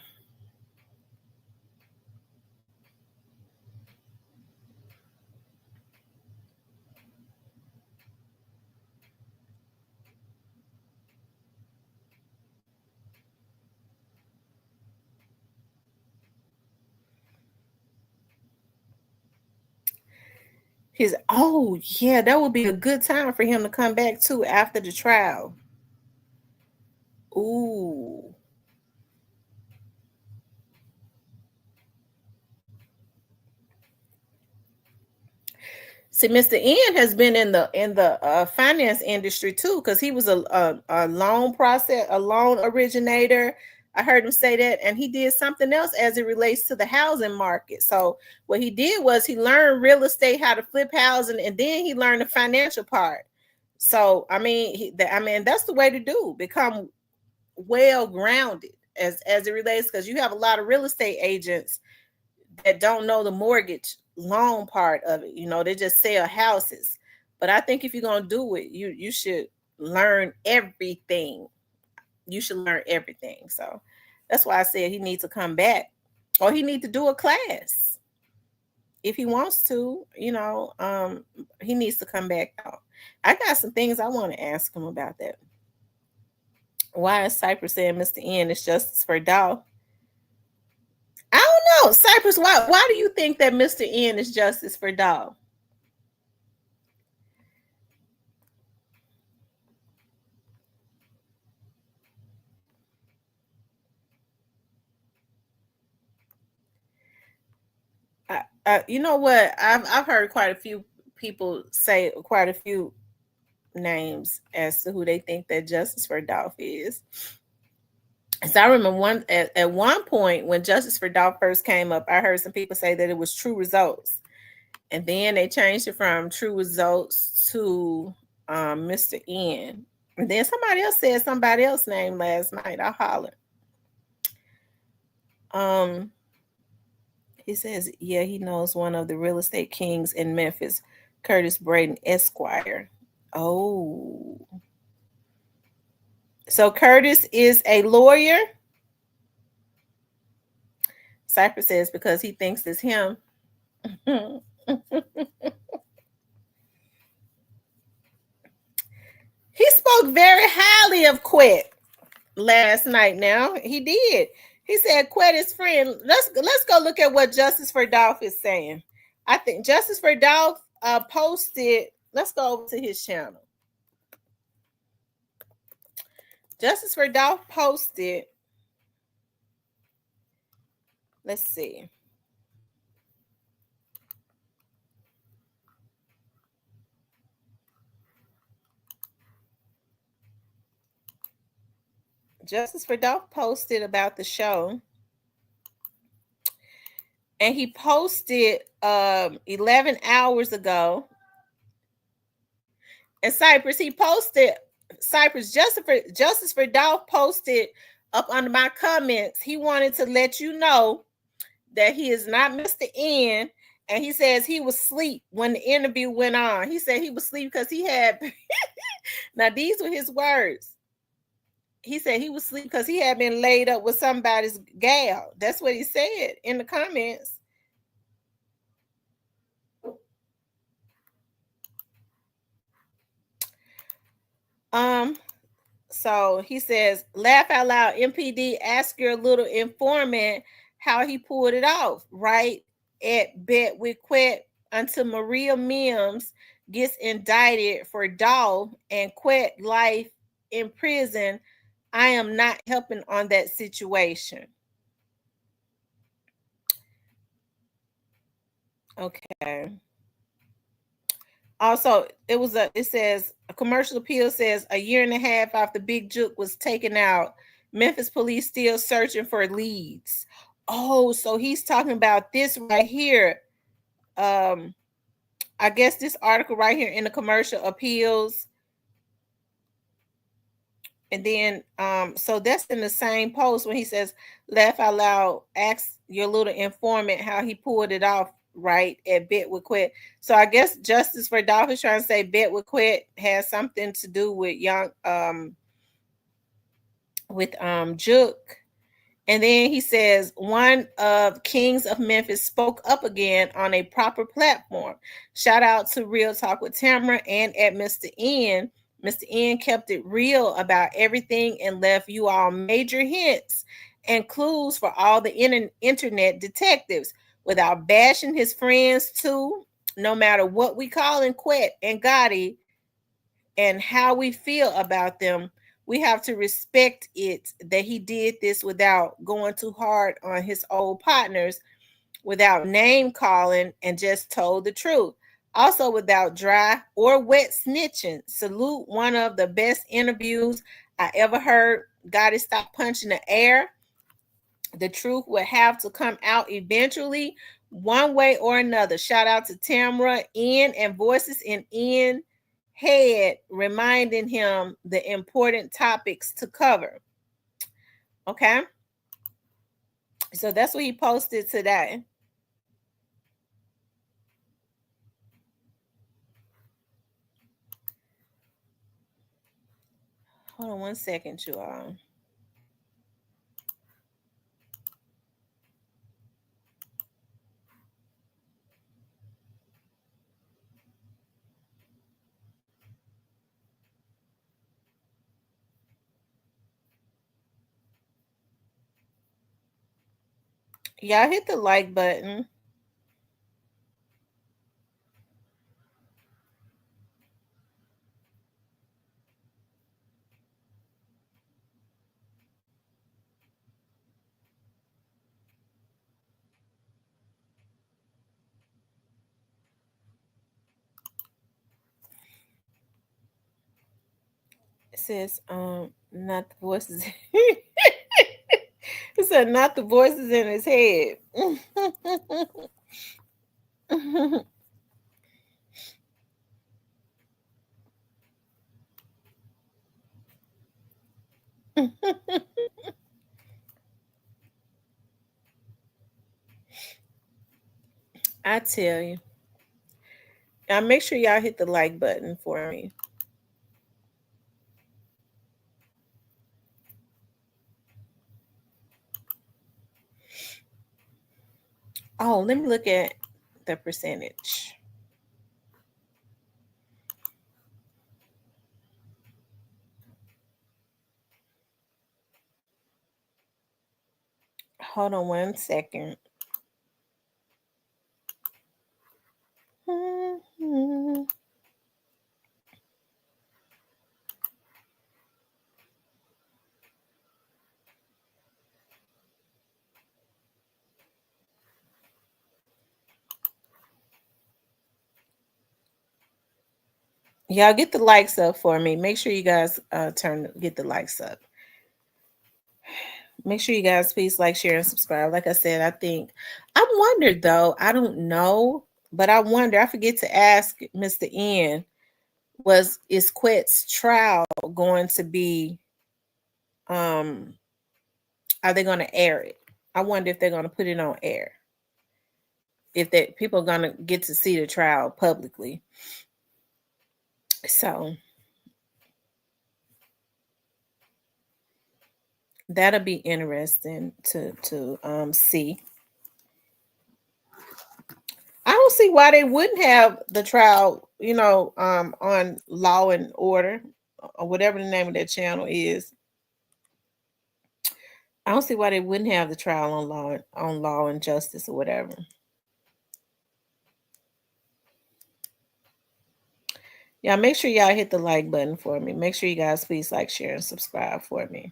Oh yeah, that would be a good time for him to come back too after the trial. Ooh. See, Mr. N has been in the finance industry too, because he was a loan originator. I heard him say that, and he did something else as it relates to the housing market. So what he did was he learned real estate, how to flip housing, and then he learned the financial part. So I mean, that's the way to do. Become well grounded as it relates, because you have a lot of real estate agents that don't know the mortgage loan part of it. You know, they just sell houses. But I think if you're gonna do it, you should learn everything. You should learn everything. So that's why I said he needs to come back, or he needs to do a class if he wants to. He needs to come back out. I got some things I want to ask him about that. Why is Cypress saying Mr. N is justice for Dolph? I don't know, Cypress. Why do you think that Mr. N is justice for Dolph? You know what? I've heard quite a few people say quite a few names as to who they think that justice for Dolph is. So I remember at one point when Justice for Dolph first came up, I heard some people say that it was True Results, and then they changed it from True Results to Mr. N. And then somebody else said somebody else's name last night. I hollered. He says, yeah, he knows one of the real estate kings in Memphis, Curtis Braden Esquire. Oh. So Curtis is a lawyer? Cypher says because he thinks it's him. He spoke very highly of Quet last night. Now he did. He said Quet is friend. Let's go look at what Justice for Dolph is saying. I think Justice for Dolph posted. Let's go over to his channel. Justice for Dolph posted. Let's see. Justice for Dolph posted about the show. And he posted 11 hours ago. And Cypress Justice for Dolph posted up under my comments. He wanted to let you know that he is not Mr. N. And he says he was asleep when the interview went on. He said he was asleep because he had now these were his words. He said he was asleep because he had been laid up with somebody's gal. That's what he said in the comments. So he says, laugh out loud, MPD, ask your little informant how he pulled it off right at Bet with Quet until Maria Mims gets indicted for Dolph and Quet life in prison. I am not helping on that situation. Okay. Also, it says a commercial appeal says a year and a half after Big Juke was taken out, Memphis police still searching for leads. Oh, so he's talking about this right here. Um, I guess this article right here in the commercial appeals. And then so that's in the same post when he says, laugh out loud, ask your little informant how he pulled it off right at Bet with Quit. So I guess Justice for Dolph is trying to say Bet with Quit has something to do with young Juke. And then he says, one of Kings of Memphis spoke up again on a proper platform. Shout out to Real Talk with Tamara and at Mr. N. Mr. N kept it real about everything and left you all major hints and clues for all the internet detectives without bashing his friends too, no matter what we call in Quet and Gotti and how we feel about them. We have to respect it that he did this without going too hard on his old partners, without name calling, and just told the truth. Also, without dry or wet snitching. Salute one of the best interviews I ever heard. Gotta stop punching the air. The truth will have to come out eventually, one way or another. Shout out to Tamara, N, and Voices in N head, reminding him the important topics to cover. Okay, so that's what he posted today. Hold on one second, you all. Y'all hit the like button. It says, not the voices. It said, not the voices in his head. I tell you. Now make sure y'all hit the like button for me. Oh, let me look at the percentage. Hold on one second. Y'all get the likes up for me. Make sure you guys get the likes up. Make sure you guys please like, share, and subscribe. Like I said, I wondered though, I don't know, but I wonder, I forget to ask Mr. N, is Quet's trial going to be are they going to air it? I wonder if they're going to put it on air. If that people are going to get to see the trial publicly. So that'll be interesting to see. I don't see why they wouldn't have the trial, on Law and Order or whatever the name of that channel is. I don't see why they wouldn't have the trial on Law and Justice or whatever. Yeah, make sure y'all hit the like button for me. Make sure you guys please like, share, and subscribe for me.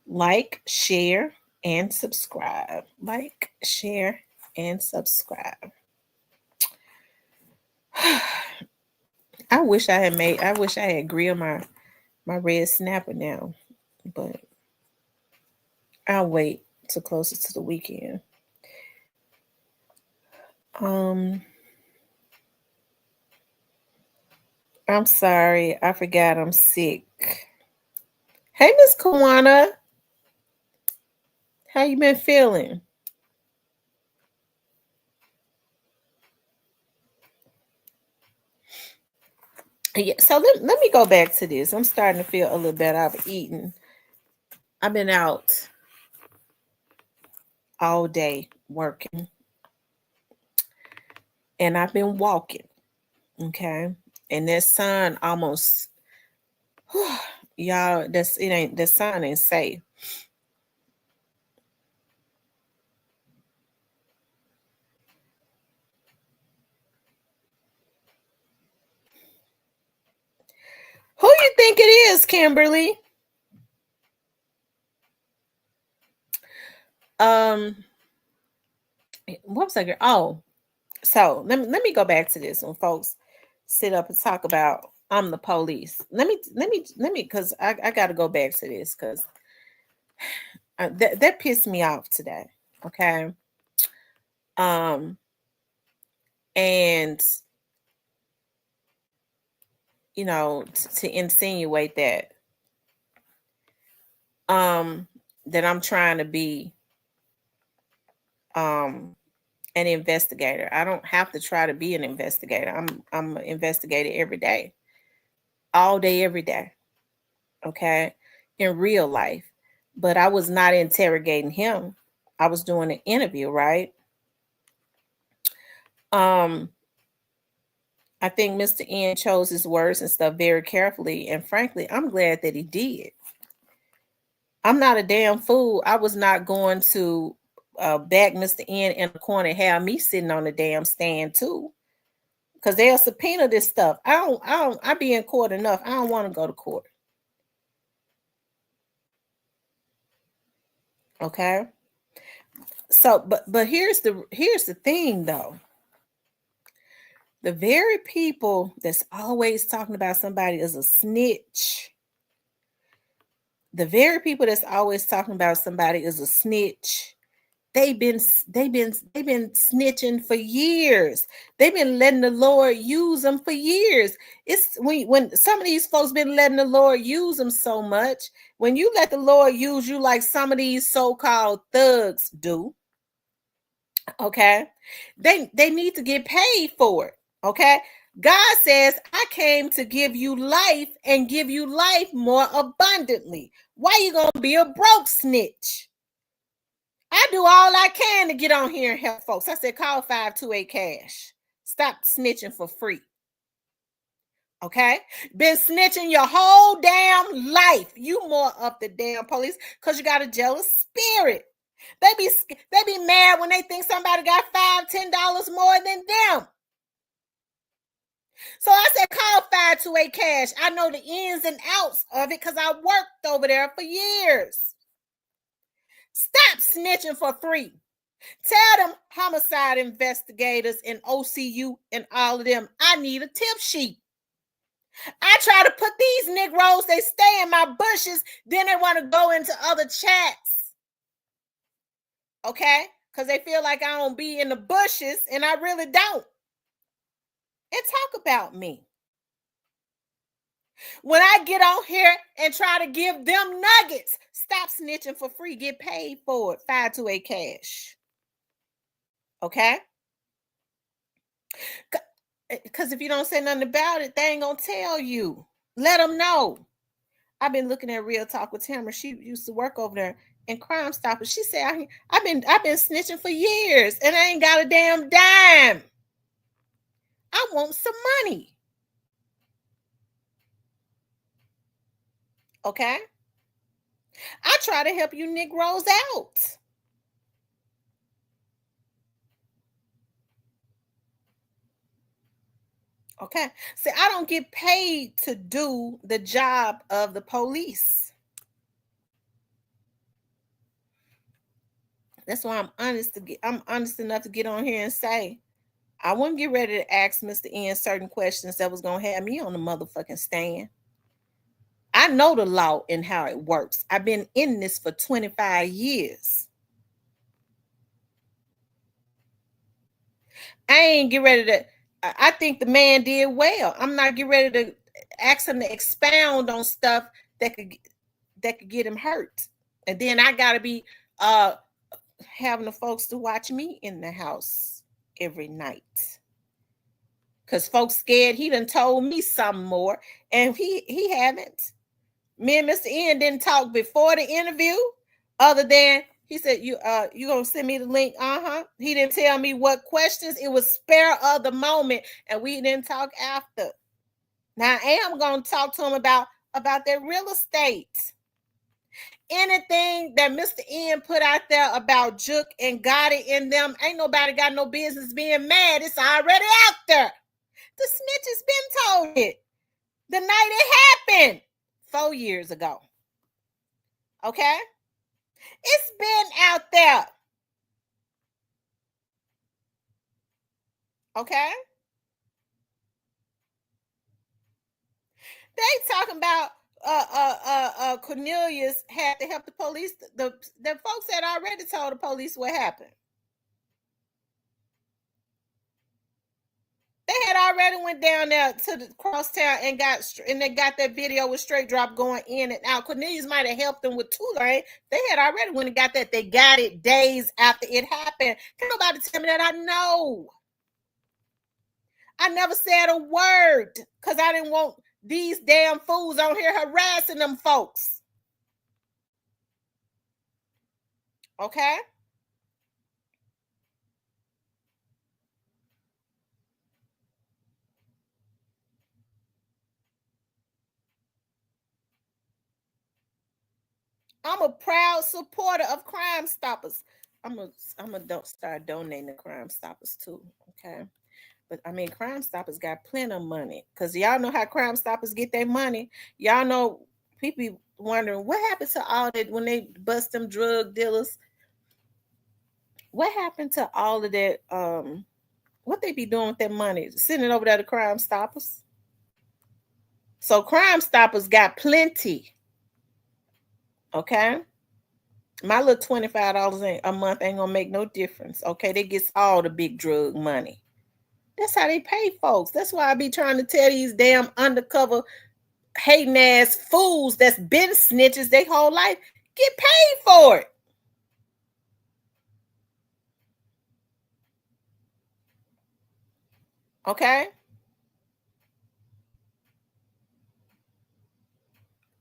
Like, share, and subscribe. Like, share, and subscribe. I wish I had grilled my red snapper now, but I'll wait till closer to the weekend. I'm sorry, I forgot I'm sick. Hey, Miss Kawana, how you been feeling? Yeah, so let me go back to this. I'm starting to feel a little better. I've been out all day working, and I've been walking. Okay. And that sun almost y'all, the sun ain't safe. Who you think it is, Kimberly? Um, what was I going? Oh, so let me go back to this when folks sit up and talk about I'm the police. Let me because I got to go back to this because that pissed me off today. Okay. Um, and to insinuate um that I'm trying to be um an investigator. I don't have to try to be an investigator. I'm an investigator every day, all day, every day. Okay, in real life. But I was not interrogating him. I was doing an interview, right? Um, I think Mr. N chose his words and stuff very carefully, and frankly, I'm glad that he did. I'm not a damn fool. I was not going to back Mr. N in the corner and have me sitting on the damn stand too. Because they'll subpoena this stuff. I be in court enough. I don't want to go to court. Okay. So but here's the thing though. The very people that's always talking about somebody as a snitch, the very people that's always talking about somebody as a snitch, they've been snitching for years. They've been letting the Lord use them for years. It's when some of these folks been letting the Lord use them so much. When you let the Lord use you like some of these so-called thugs do, okay, they need to get paid for it. Okay. God says, I came to give you life and give you life more abundantly. Why you gonna be a broke snitch? I do all I can to get on here and help folks. I said, call 528 cash. Stop snitching for free. Okay? Been snitching your whole damn life. You more up the damn police because you got a jealous spirit. They be mad when they think somebody got $5, $10 more than them. So I said, call 528 cash. I know the ins and outs of it because I worked over there for years. Stop snitching for free. Tell them homicide investigators and OCU and all of them, I need a tip sheet. I try to put these Negroes, they stay in my bushes, then they want to go into other chats. Okay? Because they feel like I don't be in the bushes, and I really don't. And talk about me. When I get on here and try to give them nuggets, stop snitching for free. Get paid for it. 528 cash. Okay? Because if you don't say nothing about it, they ain't going to tell you. Let them know. I've been looking at Real Talk with Tamara. She used to work over there in Crime Stoppers. She said, I've been snitching for years and I ain't got a damn dime. I want some money. Okay? I try to help you Negroes out. Okay. See, I don't get paid to do the job of the police. That's why I'm honest enough to get on here and say I wouldn't get ready to ask Mr. N certain questions that was gonna have me on the motherfucking stand. I know the law and how it works. I've been in this for 25 years. I ain't get ready to. I think the man did well. I'm not get ready to ask him to expound on stuff that could get him hurt. And then I gotta be uh having the folks to watch me in the house every night. Cause folks scared he done told me something more. And he haven't. Me and Mr. N didn't talk before the interview, other than he said, you gonna send me the link? Uh-huh. He didn't tell me what questions. It was spare of the moment, and we didn't talk after. Now I am gonna talk to him about their real estate. Anything that Mr. N put out there about Juke and Gotti in them, ain't nobody got no business being mad. It's already out there. The snitch has been told it the night it happened 4 years ago. Okay? It's been out there. Okay? They talking about Cornelius had to help the police. The folks had already told the police what happened. They had already went down there to the crosstown and they got that video with straight drop going in and out. Cornelius might have helped them with Tulane. They had already went and got that. They got it days after it happened. Can nobody tell me that? I know. I never said a word because I didn't want these damn fools on here harassing them folks. Okay? I'm a proud supporter of Crime Stoppers. I'm a don't start donating to Crime Stoppers too. Okay. But I mean, Crime Stoppers got plenty of money. Cause y'all know how Crime Stoppers get their money. Y'all know people wondering what happened to all that when they bust them drug dealers. What happened to all of that? What they be doing with that money? Sending it over there to Crime Stoppers. So Crime Stoppers got plenty. Okay. My little $25 a month ain't gonna make no difference. Okay, they gets all the big drug money. That's how they pay folks. That's why I be trying to tell these damn undercover hating ass fools that's been snitches their whole life, get paid for it. Okay?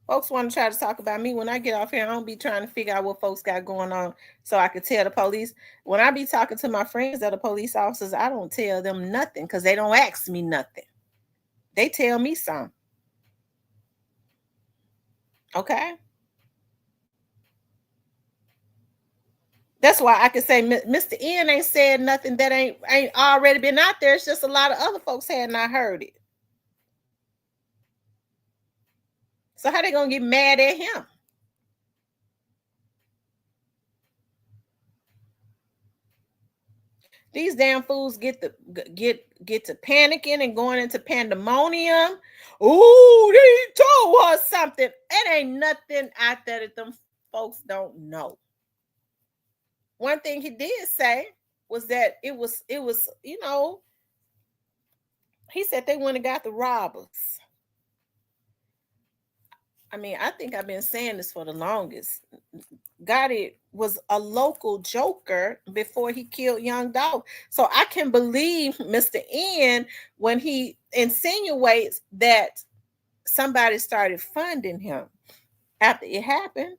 Folks want to try to talk about me. When I get off here, I don't be trying to figure out what folks got going on so I could tell the police. When I be talking to my friends that are police officers, I don't tell them nothing because they don't ask me nothing. They tell me something. Okay? That's why I can say Mr. N ain't said nothing that ain't already been out there. It's just a lot of other folks had not heard it. So how they gonna get mad at him? These damn fools get to panicking and going into pandemonium. Oh, they told us something. It ain't nothing out there that them folks don't know. One thing he did say was that it was he said they went and got the robbers. I mean, I think I've been saying this for the longest. Gotti was a local joker before he killed young Dolph. So I can believe Mr. N when he insinuates that somebody started funding him after it happened.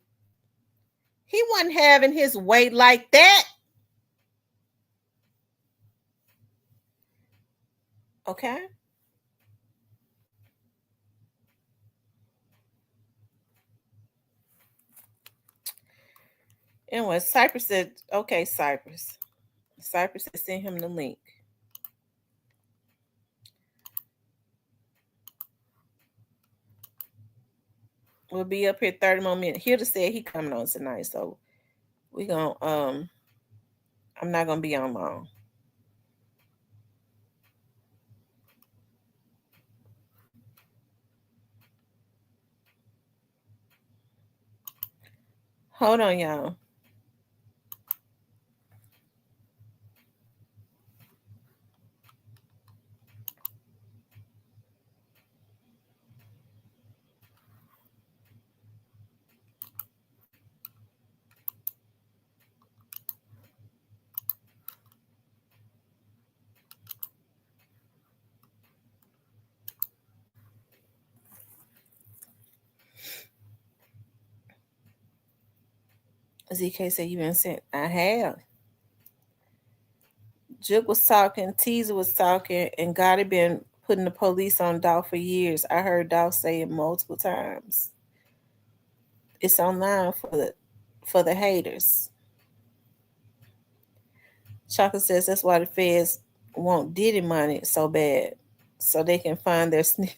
He wasn't having his way like that. Okay. Anyway, Cypress said, okay, Cypress. Cypress said, send him the link. We'll be up here 30 more minutes. Hilda said he coming on tonight, so we gonna I'm not gonna be on long. Hold on, y'all. ZK said you been sent. I have. Juke was talking, Teaser was talking, and Gotti been putting the police on Dolph for years. I heard Dolph say it multiple times. It's online for the haters. Chaka says that's why the feds want Diddy money so bad, so they can find their snitch.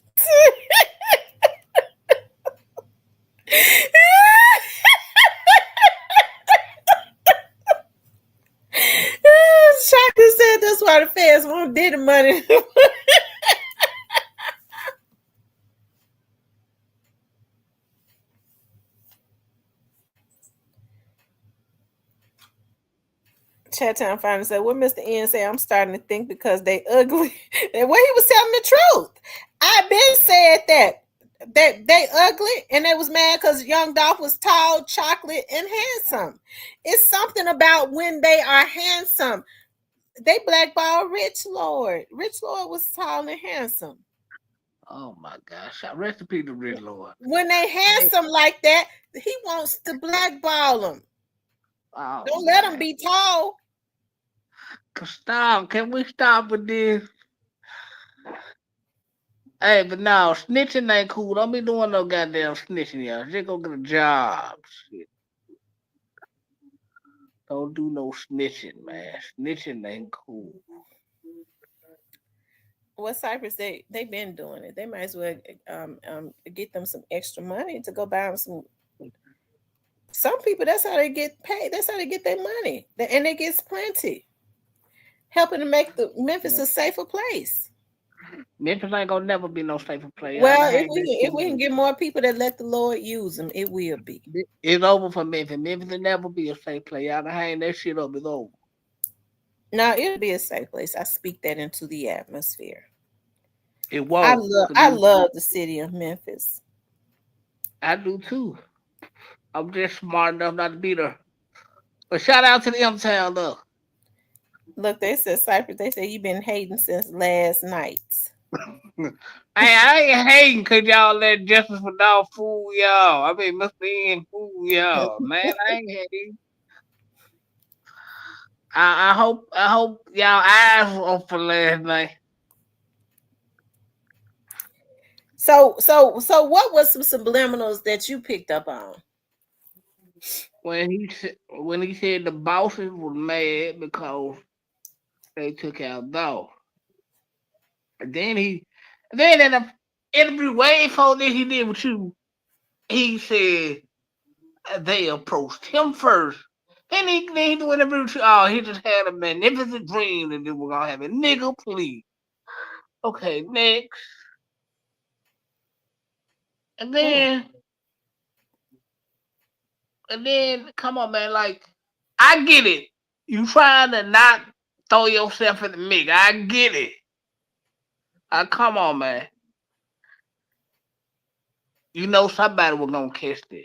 Chaka said that's why the feds want Diddy money. Chat time finally said, "What Mr. N say? I'm starting to think because they ugly." And what he was telling the truth. I been said that they ugly and they was mad because Young Dolph was tall, chocolate, and handsome. It's something about when they are handsome. They blackball Rich Lord. Rich Lord was tall and handsome. Oh my gosh. Recipe to Rich Lord. When they handsome like that, he wants to blackball them. Oh, Don't let them man. be tall. Stop. Can we stop with this? Hey, but now snitching ain't cool. Don't be doing no goddamn snitching, y'all. Just go get a job. Shit. Don't do no snitching, man. Snitching ain't cool. What Cypress they been doing it. They might as well get them some extra money to go buy them some. Some people that's how they get paid. That's how they get their money, and they get plenty, helping to make the Memphis a safer place. Memphis ain't gonna never be no safer place. I done Well, had that if shit we can over. get more people that let the Lord use them, it will be. It's over for Memphis. Memphis will never be a safe place. Y'all done hang that shit up. It's over. Now it'll be a safe place. I speak that into the atmosphere. It won't. I love the city of Memphis. I do too. I'm just smart enough not to be there. But shout out to the M Town though. Look, they said Cypress. They said you've been hating since last night. Hey, I ain't hating cause y'all let Justice for Dog fool y'all. I mean Mr. N fool y'all. Man, I ain't hating. I hope y'all eyes were open last night. So what was some subliminals that you picked up on? When he said the bosses were mad because they took out Dog. And then in the interview way before this he did with you, he said they approached him first. Then he do an interview with you. Oh, he just had a magnificent dream that they were gonna have a nigga, please. Okay, next. And Mm. then and then come on man, like I get it. You trying to not throw yourself in the mix. I get it. Come on, man. You know somebody was gonna catch that.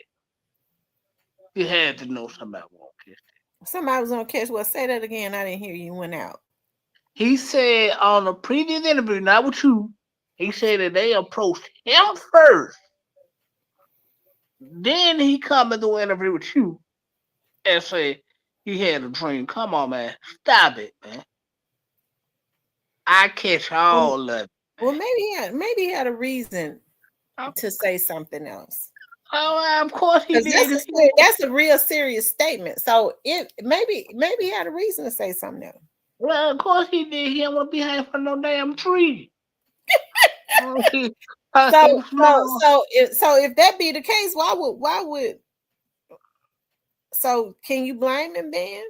You had to know somebody was gonna catch that. Somebody was on catch. Well, say that again. I didn't hear you. Went out. He said on a previous interview, not with you, he said that they approached him first. Then he come into an interview with you and say he had a dream. Come on, man. Stop it, man. I catch Well, all of it, well, man. maybe he had a reason to say something else. Oh, of course he Because did. that's a real serious statement. So it maybe he had a reason to say something else. Well, of course he did. He don't want to be hanging from no damn tree. He, So he small. if that be the case, why would so can you blame him then?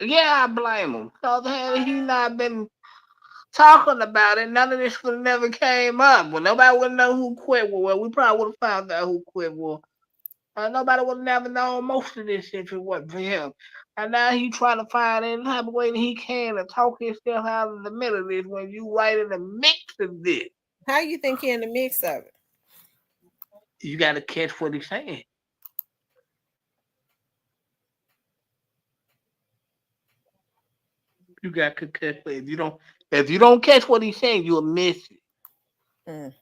Yeah, I blame him. Cause had he not been talking about it, none of this would have never came up. Well, nobody would know who quit. Well, we probably would have found out who quit. Well, nobody would have never known most of this if it wasn't for him. And now he trying to find any type of way that he can to talk himself out of the middle of this when you right in the mix of this. How you think he in the mix of it? You got to catch what he's saying. You got to catch it. If you don't catch what he's saying, you'll miss it.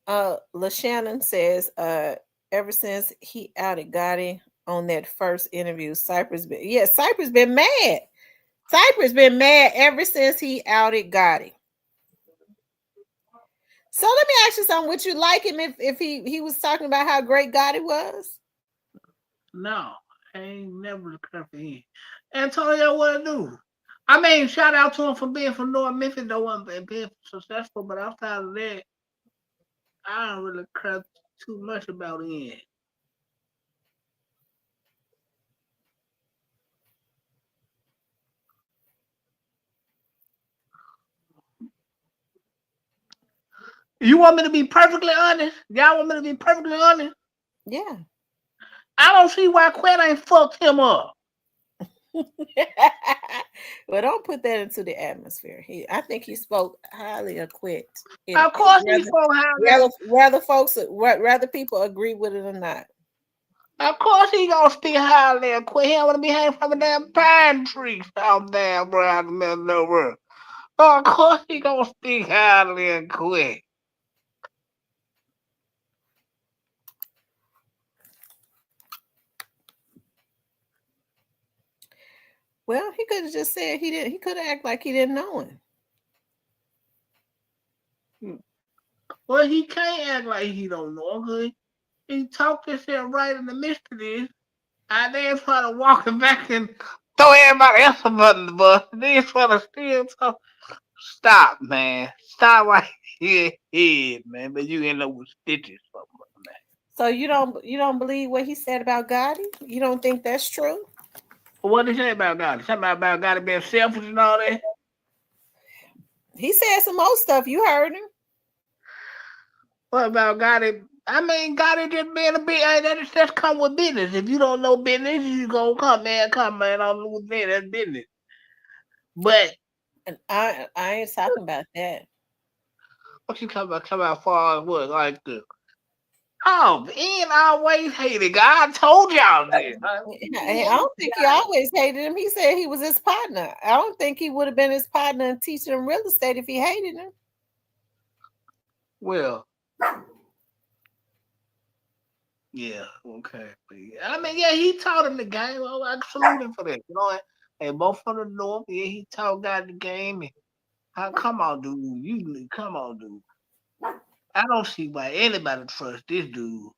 Mm. LaShannon says, ever since he outed Gotti on that first interview, Cypress been mad. Cypress been mad ever since he outed Gotti. So let me ask you something. Would you like him if he was talking about how great Gotti was? No, I ain't never cut for him. Antonio, what to do? I mean, shout out to him for being from North Memphis, though, and being successful. But outside of that, I don't really care too much about him. You want me to be perfectly honest? Y'all want me to be perfectly honest? Yeah. I don't see why Quet ain't fucked him up. Well, don't put that into the atmosphere. I think he spoke highly of Quit. Of course he fucked how Whether people agree with it or not. Of course he gonna speak highly of Quet. He don't want to be hanging from a damn pine tree out there around the middle of nowhere. Of course he gonna speak highly of Quet. Well, he could have just said he didn't. He could have acted like he didn't know him. Well, he can't act like he don't know because he talked himself right in the midst of this. I then try to walk him back and throw everybody else under the bus. Then try to still talk. Stop, man. Stop right here, man. But you end up with stitches something, man. So you don't believe what he said about Gotti? You don't think that's true? What did he say about God? Something about God being selfish and all that? He said some more stuff. You heard him. What about God? I mean, God just being a bit. Hey, that's come with business. If you don't know business, you gonna come, man. I'm losing it. That's business. But And I ain't talking about that. what you talking about? Talking about far as what? Like the oh, Ian always hated God. I told y'all this. I don't think he always hated him. He said he was his partner. I don't think he would have been his partner in teaching him real estate if he hated him. Well, yeah, okay. But I mean, yeah, he taught him the game. Well, I salute him for that. You know, and both from the north, yeah, he taught God the game. And come on, dude. Come on, dude. I don't see why anybody trusts this dude.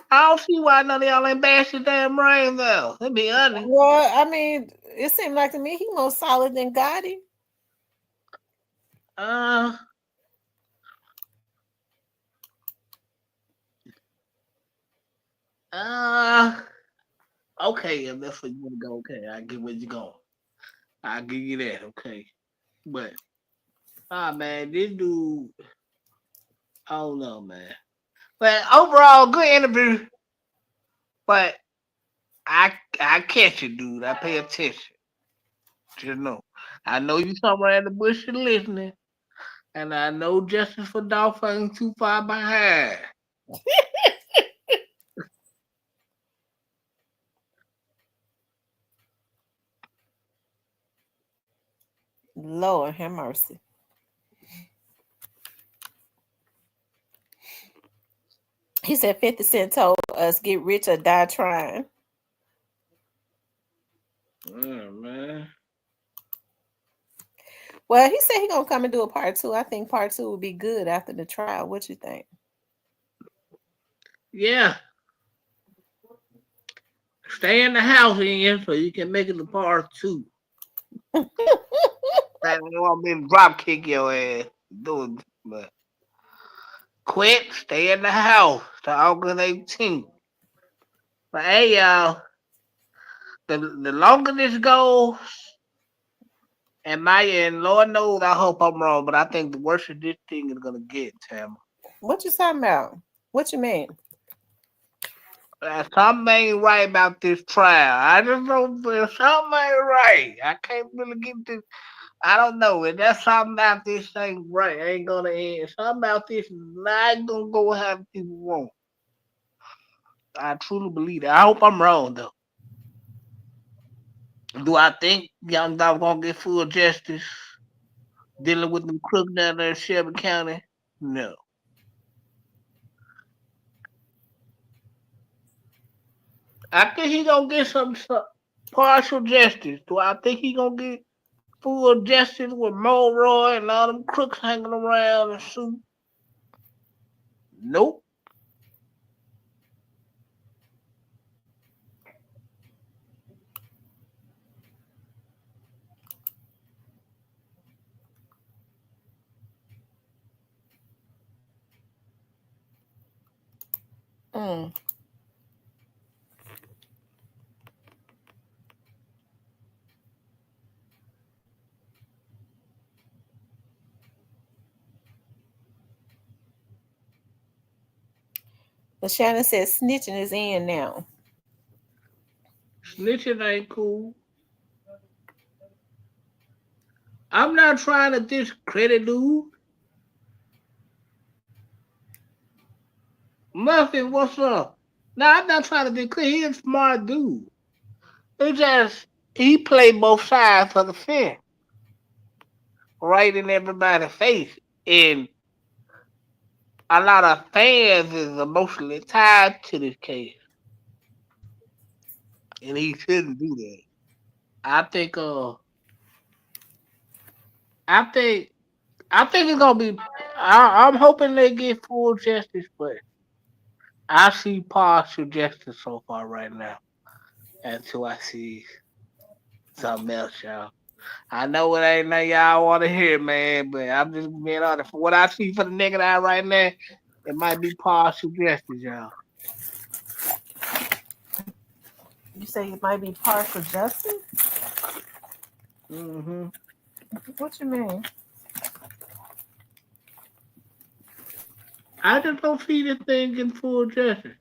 I don't see why none of y'all ain't bash his damn brains out. To be honest. Well, I mean, it seemed like to me he more solid than Gotti. Uh, uh, okay, if that's where you want to go, okay, I get where you going. I'll give you that, okay. But man, this dude, I don't know, man. But overall, good interview. But I catch it, dude. I pay attention. Just know. I know you somewhere in the bush and listening. And I know justice for Dolph ain't too far behind. Lord have mercy. He said 50 Cent told us get rich or die trying. Man. Well, he said he gonna come and do a part two. I think part two would be good after the trial. What you think? Yeah, stay in the house in so you can make it to part two. I don't want me to drop kick your ass. Do it, but quit. Stay in the house to August 18th. But hey, y'all, the longer this goes, and Lord knows, I hope I'm wrong, but I think the worse this thing is gonna get, Tam. What you talking about? What you mean? Something ain't right about this trial. I just don't feel something ain't right. I can't really get this. I don't know. If that's something about this ain't right, ain't gonna end. Something about this is not gonna go how people want. I truly believe that. I hope I'm wrong though. Do I think Young Dolph gonna get full justice dealing with them crooks down there in Shelby County? No. I think he gonna get some partial justice. Do I think he gonna get full justice with Mulroy and all them crooks hanging around and shoot? Nope. Mm. But Shannon says snitching is in now. Snitching ain't cool. I'm not trying to discredit dude. Muffin, what's up? Now I'm not trying to discredit. He's a smart dude. He just he played both sides of the fence, right in everybody's face, and a lot of fans is emotionally tied to this case, and he shouldn't do that. I think. I think. I think it's gonna be. I'm hoping they get full justice, but I see partial justice so far right now until I see something else, y'all. I know it ain't nothing y'all want to hear, man, but I'm just being honest. For what I see for the nigga eye right now, it might be partial justice, y'all. You say it might be partial justice? Hmm. What you mean? I just don't see this thing in full justice.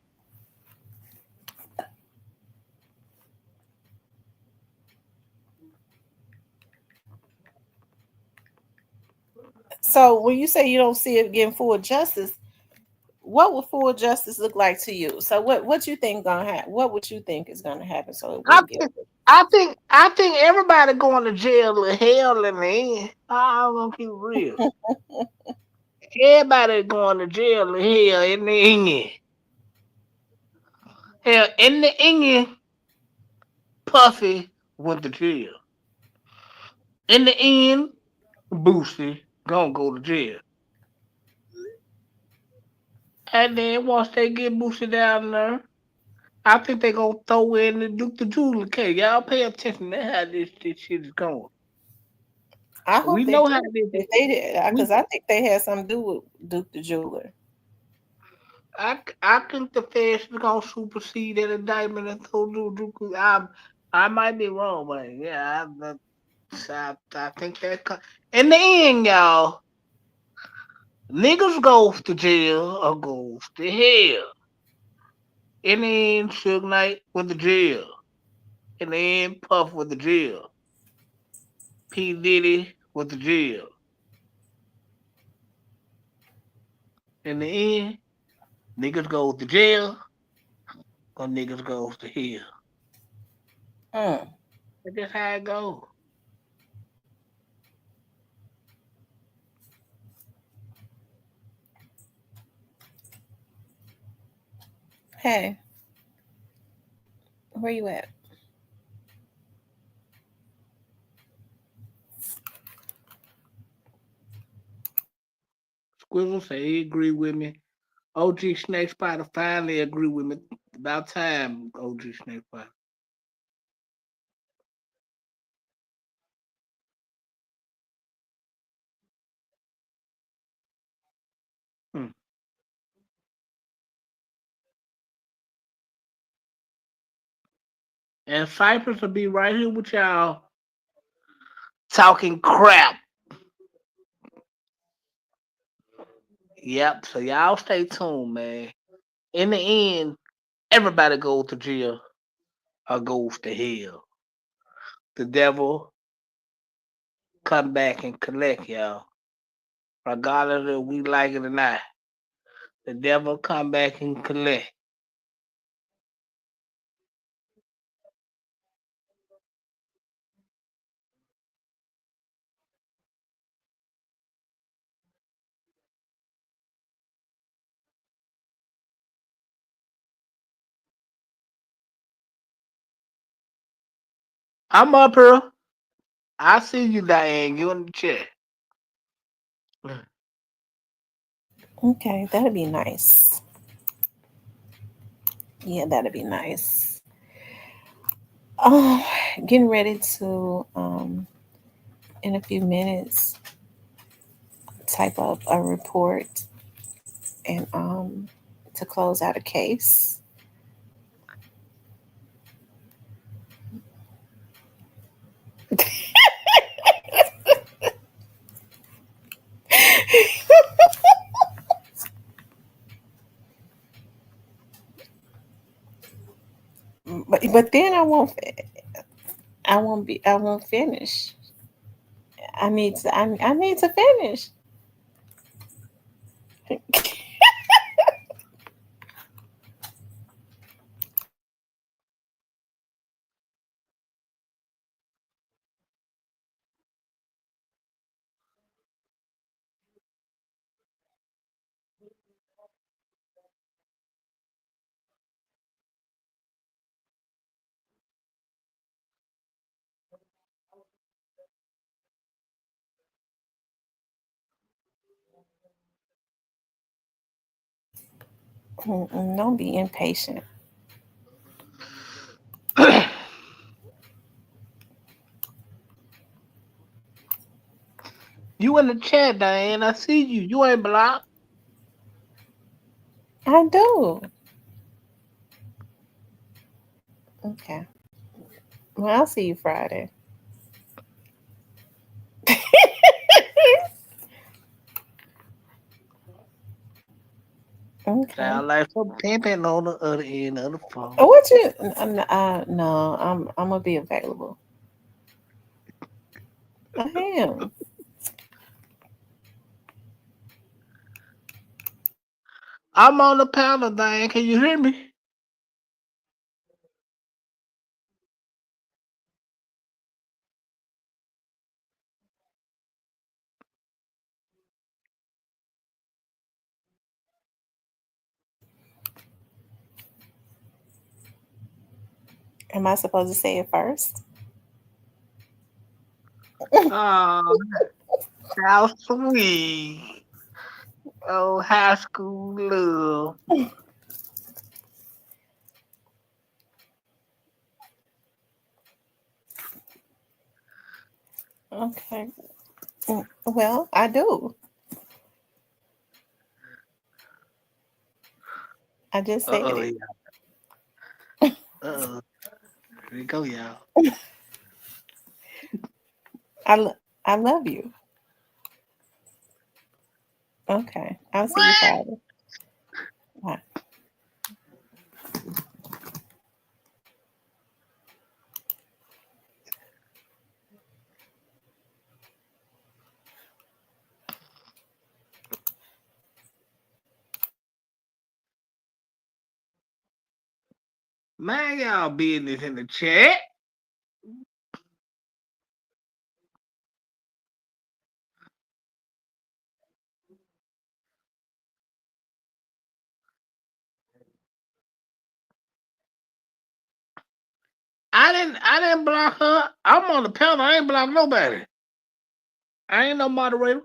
So when you say you don't see it getting full justice, what would full justice look like to you? So what you think gonna happen? What would you think is gonna happen so it I wouldn't get think, I think everybody going to jail or hell in the end. I'm gonna keep it real. Everybody going to jail or hell in the end. Hell, in the end, Puffy went to jail. In the end, Boosie gonna go to jail. And then once they get Boosie down there, I think they gonna throw in the Duke the Jeweler case. Y'all pay attention to how this shit is going. I We hope they know how do. this is. If they did, We because I think they had something to do with Duke the Jeweler. I think the feds is gonna supersede that indictment and throw Duke. I might be wrong, but yeah, I think that. In the end, y'all, niggas goes to jail or goes to hell. In the end, Suge Knight went to jail. In the end, Puff went to jail. P. Diddy went to jail. In the end, niggas goes to jail or niggas goes to hell. Mm. That's just how it goes. Hey, where you at? Squizzle say he agree with me. OG Snake Spider finally agree with me. About time, OG Snake Spider. Hmm. And Cypress will be right here with y'all talking crap. Yep. So y'all stay tuned, man. In the end, everybody goes to jail or goes to hell. The devil come back and collect y'all, regardless if we like it or not. The devil come back and collect. I'm up here. I see you, Diane. You in the chat. Okay, that'd be nice. Yeah, that'd be nice. Oh, getting ready to in a few minutes type up a report and to close out a case. But then I won't finish. I need to finish. Don't be impatient. You in the chat, Diane. I see you. You ain't blocked. I do. Okay. Well, I'll see you Friday. Okay. Sound like some pimping on the other end of the phone. What you? No, I'm gonna be available. I am. I'm on the panel, Diane. Can you hear me? Am I supposed to say it first? Oh, how sweet. Oh, high school love. Okay. Well, I do. I just Uh said oh, it. yeah. Uh oh. Here we go, y'all. I love you. Okay. I'll see you What? Friday. Bye. Man, y'all business in the chat. I didn't block her. I'm on the panel. I ain't block nobody. I ain't no moderator.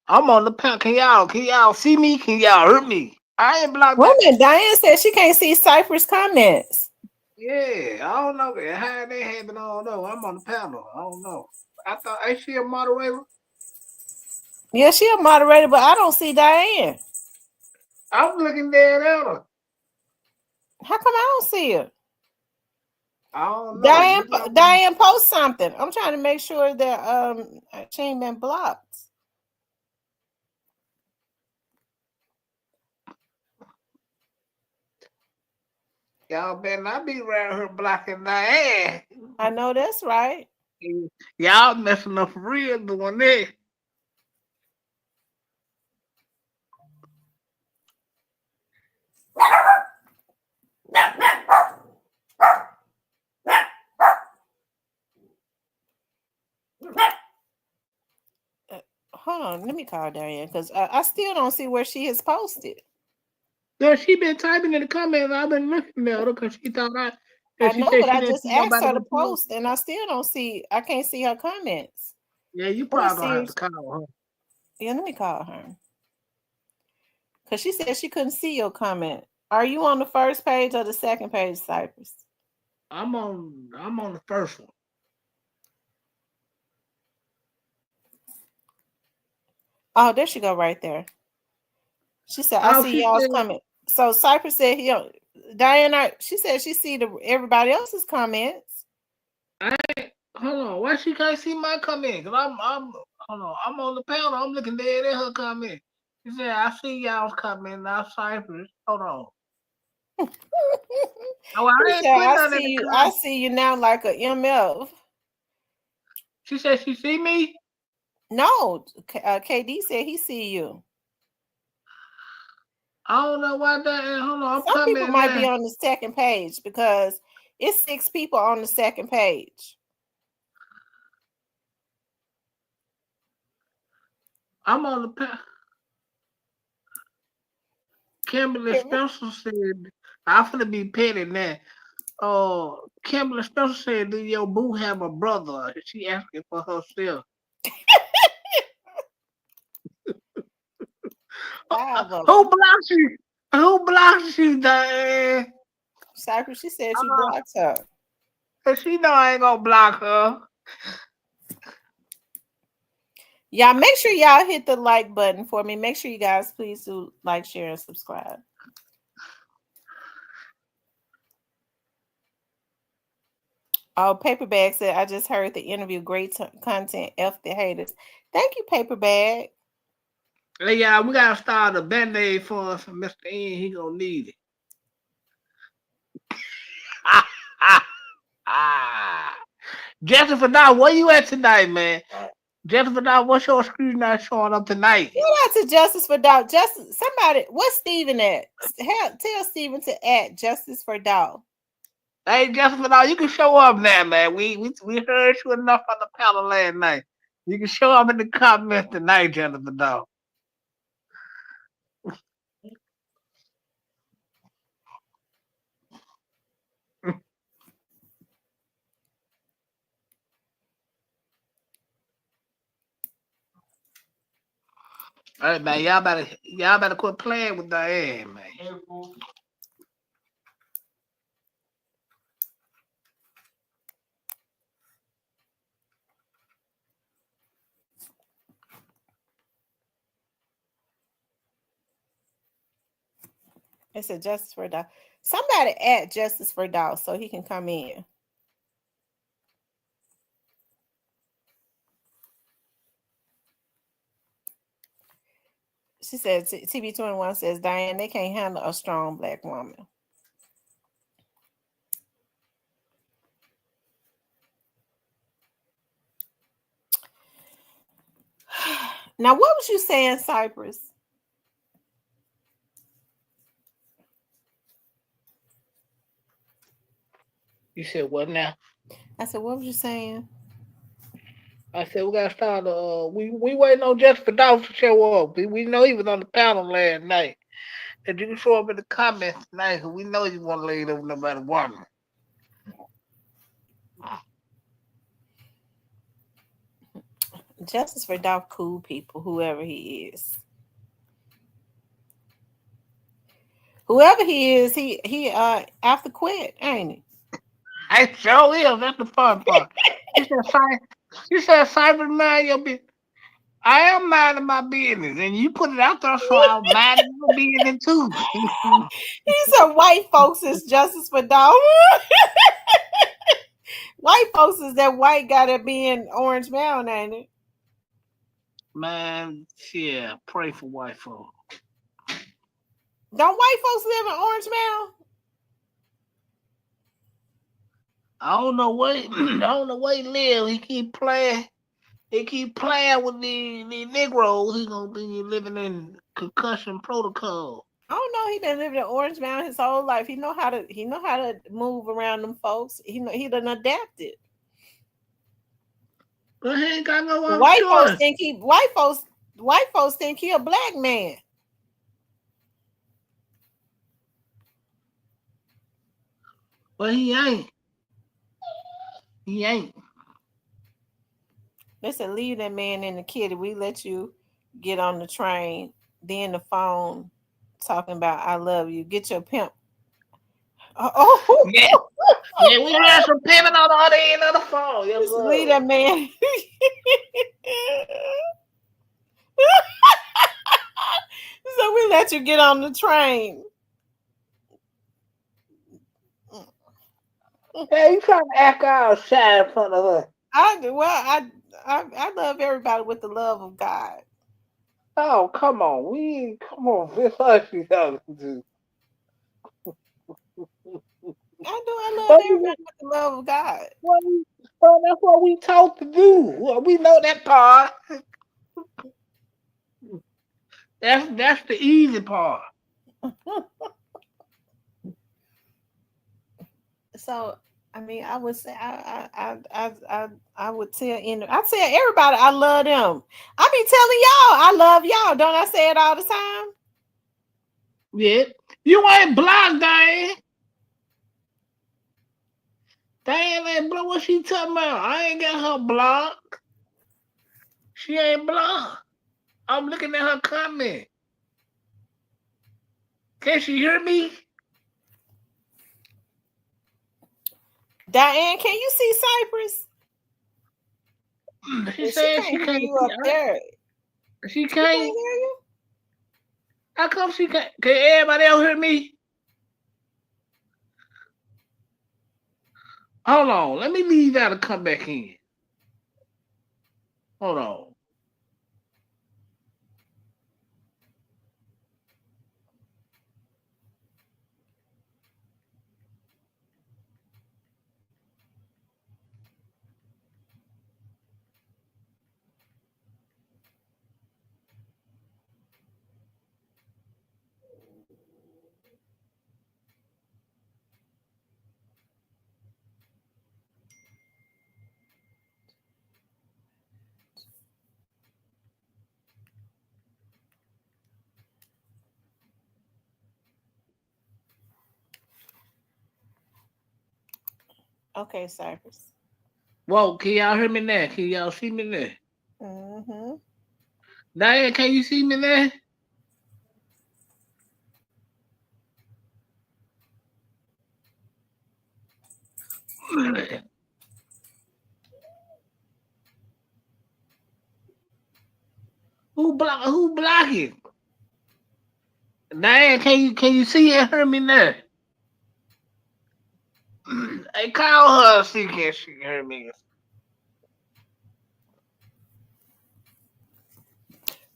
I'm on the panel. Can y'all see me? Can y'all hear me? I ain't blocked Wait that. a minute, Diane said she can't see Cypher's comments. Yeah, I don't know how they happen. I don't know. I'm on the panel. I don't know. I thought ain't she a moderator? Yeah, she a moderator, but I don't see Diane. I'm looking dead at her. How come I don't see her? I don't know. Diane, Look like Diane, post something. I'm trying to make sure that she ain't been blocked. y'all better not be around here blocking Diane. I know that's right. Y'all messing up for real doing that. Hold on, let me call Diane because I still don't see where she has posted. Girl, she been typing in the comments. I've been looking at her because she thought I she know, said but she I didn't just see asked nobody her to but you. post, and I still don't see. I can't see her comments. Yeah, you Let me probably gonna see. have to call her. Yeah, let me call her because she said she couldn't see your comment. Are you on the first page or the second page, Cypress? I'm on the first one. Oh, there she go, right there. She said, "I Oh, see she y'all's said, comment." So Cypress said, Diana." She said she see everybody else's comments. hold on, why she can't see my comment? Cause hold on, I'm on the panel. I'm looking dead at her comment. She said, I see y'all's comment now, Cypress. Hold on. Oh, He I ain't said, putting "I none in see the you. I comment. see you now, like a MF." She said she see me. No, KD said he see you. I don't know why that. Hold on, I'm Some people coming might be now. on the second page because it's 6 people on the second page. I'm on the panel. Kimberly Spencer said, I'm finna be petty now. Kimberly Spencer said, do your boo have a brother? She asking for herself. Five of Who them. blocks you? Who blocks you, Diane? Cypress, she said you blocked her. She know I ain't gonna block her. Y'all make sure y'all hit the like button for me. Make sure you guys please do like, share, and subscribe. Oh, Paperbag said, I just heard the interview. Great content. F the haters. Thank you, Paperbag. Hey, y'all, we gotta start a band-aid for us from Mr. N. He gonna need it. Jennifer Dow, where you at tonight, man? Jennifer Dow, what's your screen not showing up tonight? Shout out to Justice for Doubt. Justice, somebody, what's Steven at? Tell Steven to add Justice for Doubt. Hey, Jennifer Dow, you can show up now, man. We heard you enough on the panel last night. You can show up in the comments tonight, Jennifer Dow. All right, man. Y'all better quit playing with Diane, man. It said Justice for Doubt. Somebody add Justice for Doubt so he can come in. She said, TB21 says, Diane, they can't handle a strong black woman. Now, what was you saying, Cypress? You said what now? I said, what was you saying? I said we gotta start. We waiting on Jennifer Dow to show up. We know he was on the panel last night. And you can show up in the comments tonight, 'cause we know you want to lay it over nobody woman. Justice for Dolph cool people, whoever he is. Whoever he is, he after quit, ain't he? I sure is. That's the fun part. She said, she said, Cyber mind your business. I am minding my business, and you put it out there, so I'm minding your business too. He said white folks is justice for Dolph. White folks is that white guy that be in Orange Mountain, ain't it? Man, yeah, pray for white folk. Don't white folks live in Orange Mountain? I don't know where I don't know where he live. He keep playing. He keep playing with the Negroes. He gonna be living in concussion protocol. I don't know. He done lived in Orange Mountain his whole life. He know how to move around them folks. He done adapted. But he ain't got no other White folks choice. think he white folks think he a black man. But he ain't. He ain't. Listen, leave that man in the kitty. We let you get on the train, then the phone talking about I love you. Get your pimp. Oh, Yeah, yeah, we had some pimping on the other end of the phone. Yes, just leave that sir. man. So we let you get on the train. Hey, you trying to act all shy in front of her. I love everybody with the love of God. Oh, come on. Come on. This hush each other. I do. I love What we, everybody with the love of God. what we, well, that's what we taught to do. Well, we know that part. That's the easy part. So I mean, I would say I would I tell everybody I love them. I be telling y'all I love y'all. Don't I say it all the time? Yeah. You ain't blocked, Diane. Diane ain't blocked. What she talking about? I ain't got her blocked. She ain't blocked. I'm looking at her comment. Can she hear me? Diane, can you see Cypress? She Well, she said she can't hear can't you see. up there. She She can't can't. hear you. How come she can't? Can everybody else hear me? Hold on. Let me leave out and come back in. Hold on. Okay, Cypress. Whoa, can y'all hear me now? Can y'all see me now? Mm-hmm. Diane, can you see me now? Who blocking? Diane, can you see and hear me now? Hey, call her see can she hear me.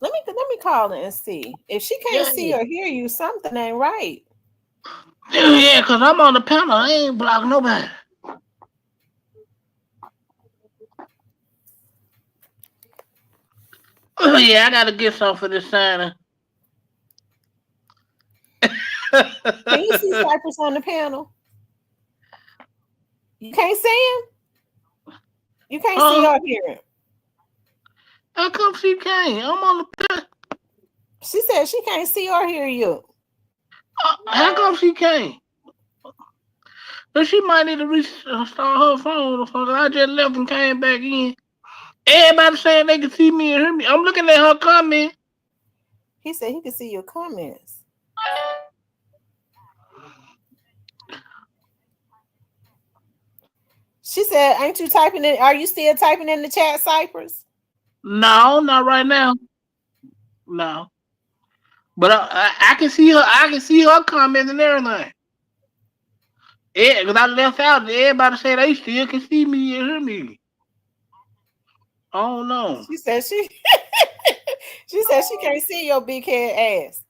Let me call her and see. If she can't Yeah. see or hear you, something ain't right. Yeah, cause I'm on the panel. I ain't blocking nobody. Yeah, I gotta get some for this signing. Can you see Cypress on the panel? You can't see him? You can't see Huh? or hear him. How come she can't? I'm on the She said she can't see or hear you. how come she can't? But she might need to restart her phone or something. I just left and came back in. Everybody saying they can see me and hear me. I'm looking at her comment. He said he could see your comments. She said, "Ain't you typing in? Are you still typing in the chat, Cypress?" No, not right now. No, but I can see her. I can see her comments and everything. Yeah, because I left out. Everybody say they still can see me and hear me. I don't know. She said she she said she can't see your big head ass.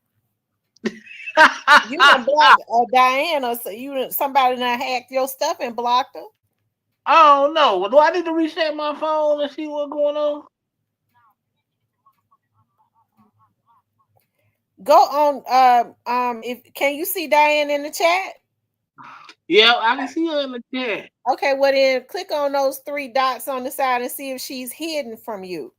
You done blocked Diane, or so somebody done hacked your stuff and blocked her. I don't know. Do I need to reset my phone and see what's going on? Go on. If can you see Diane in the chat? Yeah, I can see her in the chat. Okay, well then click on those three dots on the side and see if she's hidden from you.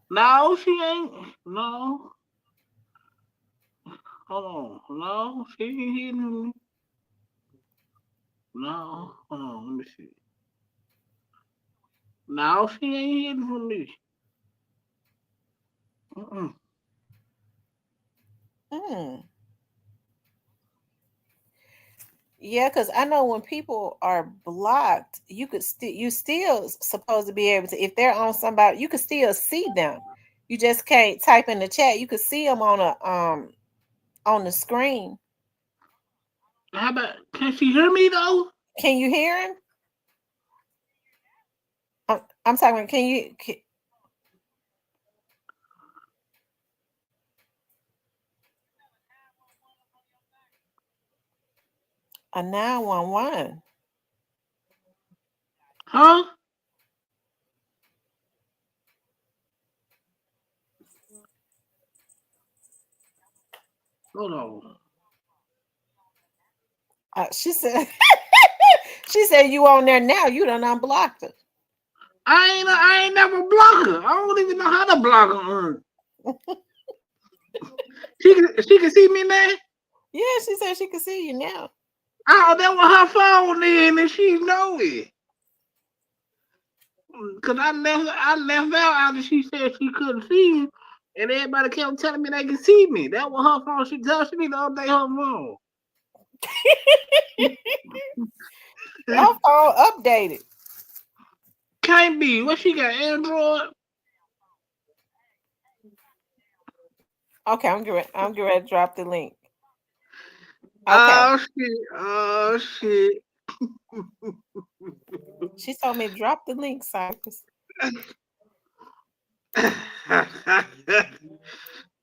No, she ain't. No. Hold on. No, she ain't hitting me. No. Hold on. Let me see. No, she ain't hitting from me. Mm-mm. Hmm. Yeah, because I know when people are blocked, you still supposed to be able to, if they're on somebody, you could still see them. You just can't type in the chat. You could see them on the screen. How about, can she hear me though? Can you hear him? I'm talking. A 911? Huh? Hold on. She said. She said you on there now. You done unblocked her. I ain't never block her. I don't even know how to block her. She can see me now. Yeah, she said she could see you now. Oh, that was her phone then, and she know it. Cause I left out after she said she couldn't see me, and everybody kept telling me they could see me. That was her phone. She need to update her phone. Her phone updated. Can't be. What she got? Android? Okay, I'm getting ready to drop the link. Okay. Oh shit! Oh shit! She told me drop the link, Cypress.